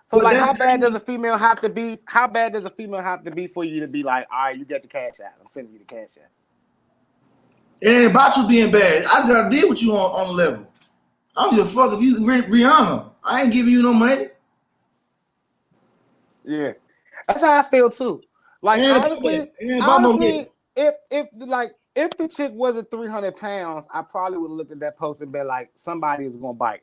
So, But like, that's how bad does that. a female have to be? How bad does a female have to be for you to be like, all right, you get the cash out. I'm sending you the cash out. It ain't about you being bad. I just gotta deal with you on the level. I don't give a fuck if you Rihanna. I ain't giving you no money. Yeah, that's how I feel too. It Like, ain't about that. honestly, It ain't about no nigga. if the chick wasn't 300 pounds, I probably would have looked at that post and been like, somebody is gonna bite.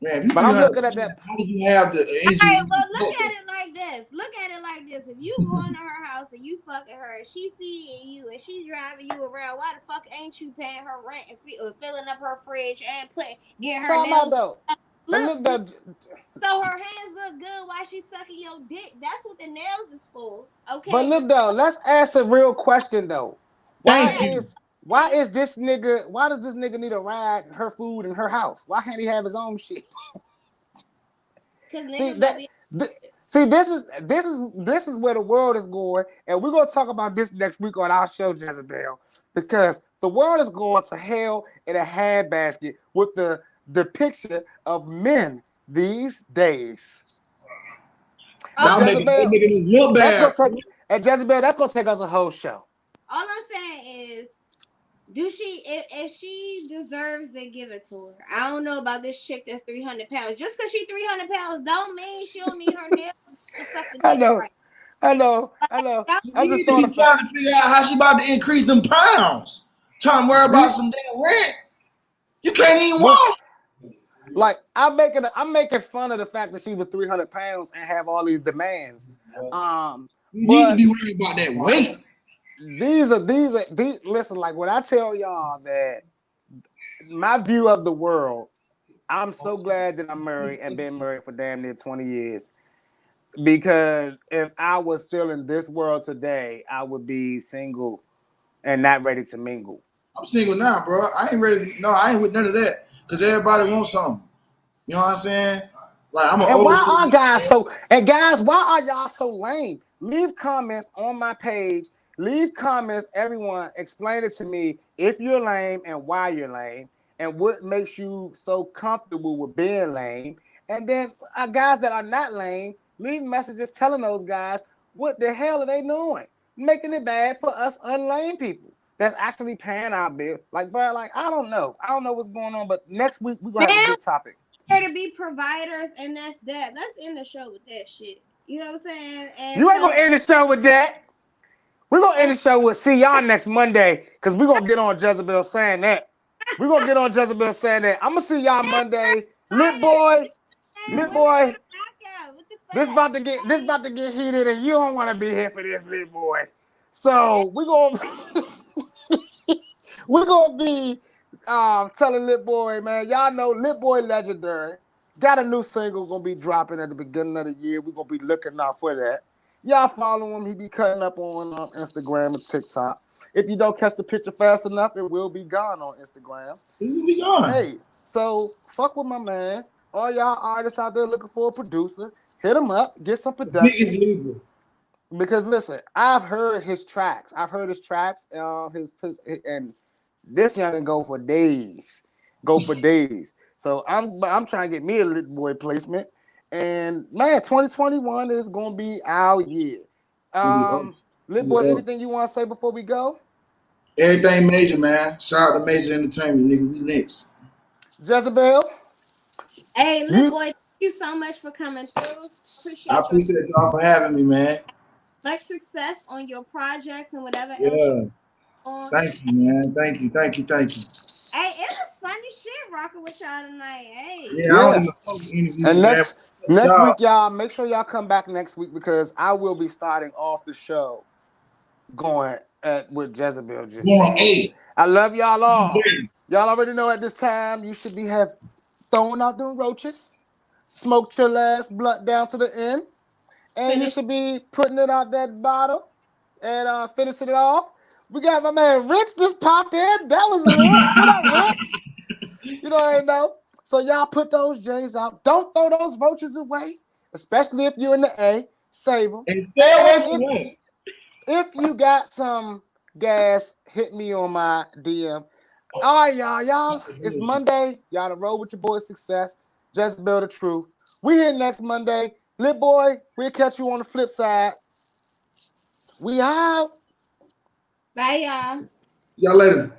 Man, if you But I'm 300 looking at that. how did you have the All injury? right, well, look at it like this. Look at it like this. If you going to her house and you fucking her, and she feeding you, and she driving you around, why the fuck ain't you paying her rent and filling up her fridge and getting her Talking about nails? though. But Look, look though. so her hands look good while she's sucking your dick. That's what the nails is for. But Okay, look though. Let's ask a real question though. Why Thank okay. you. is why is this nigga? Why does this nigga need a ride, her food, and her house? Why can't he have his own shit? Cause See niggas don't that. be. See, this is where the world is going, and we're gonna talk about this next week on our show, Jezebel, because the world is going to hell in a handbasket with the depiction of men these days. But Y'all All making Jezebel, me look that's bad. gonna take and Jezebel, that's gonna take us a whole show. I'm saying is, do she if she deserves to give it to her? I don't know about this chick that's 300 pounds. Just because she 300 pounds don't mean she don't need her nails to suck the I dick know, right. I know, I know. You I'm just need to throwing a keep fact. trying to figure out how she about to increase them pounds. Trying to worry about some damn rent. You can't even What? walk. Like I'm making fun of the fact that she was 300 pounds and have all these demands. You need to But be worried about that weight. these. Listen, like when I tell y'all that my view of the world, I'm so glad that I'm married and been married for damn near 20 years. Because if I was still in this world today, I would be single and not ready to mingle. I'm single now, bro. I ain't ready. No, I ain't with none of that. Cause everybody wants something. You know what I'm saying? Like I'm an And old why school. are guys so? And guys, why are y'all so lame? Leave comments on my page. Leave comments, everyone. Explain it to me if you're lame and why you're lame, and what makes you so comfortable with being lame. And then guys that are not lame, leave messages telling those guys what the hell are they doing, making it bad for us unlame people that's actually paying our bill. Like, bro, like I don't know what's going on. But next week we're gonna have a Man, good topic. we're here to be providers, and that's that. Let's end the show with that shit. You know what I'm saying? And You ain't so, gonna end the show with that. We're gonna end and the show with see y'all next Monday because we're gonna get on Jezebel saying that. We're gonna get on Jezebel saying that. I'm gonna see y'all Monday. Lit fire. boy, And lit women are boy. the knockout. What the This fuck? about to get heated, and you don't want to be here for this, lit boy. So we're gonna be telling Lit Boy, man. Y'all know Lit Boy legendary. Got a new single gonna be dropping at the beginning of the year. We're gonna be looking out for that. Y'all follow him. He be cutting up on Instagram and TikTok. If you don't catch the picture fast enough, it will be gone on Instagram. You will be gone. Hey, so fuck with my man. All y'all artists out there looking for a producer, hit him up, get some Biggest production. leader. Because listen, I've heard his tracks. I've heard his tracks. And this young can go for days. Go for days. So I'm trying to get me a Lit Boy placement. And man, 2021 is gonna be our year. It's gonna be up. It's Lit gonna Boy, be up. anything you want to say before we go? Everything major, man. Shout out to Major Entertainment, nigga. We next. Jezebel, Hey, little you boy, thank you so much for coming through. I Appreciate your appreciate y'all for having me, man. much success on your projects and whatever else Yeah. you're on. Thank you, man. Thank you. Thank you. Thank you. Hey, it was funny shit rocking with y'all tonight. Hey. Yeah, I don't yeah. even know the interviews, And man. next Y'all. week, y'all, make sure y'all come back next week because I will be starting off the show going at what Jezebel just Going said. eight. I love y'all all. Y'all already know at this time you should be have thrown out them roaches, smoked your last blunt down to the end, and you Finish. should be putting it out that bottle and finishing it off We got my man Rich just popped in. That was lit. What up, Rich? You know what I know. So y'all put those J's out. Don't throw those vouchers away, especially if you're in the A. Save them. And stay away from And us. if you got some gas, hit me on my DM. All right, y'all. It's Monday. Y'all to roll with your boy Sixxcess. Just build the truth. We here next Monday. LitBoy, we'll catch you on the flip side. We out. Bye, y'all. See y'all later.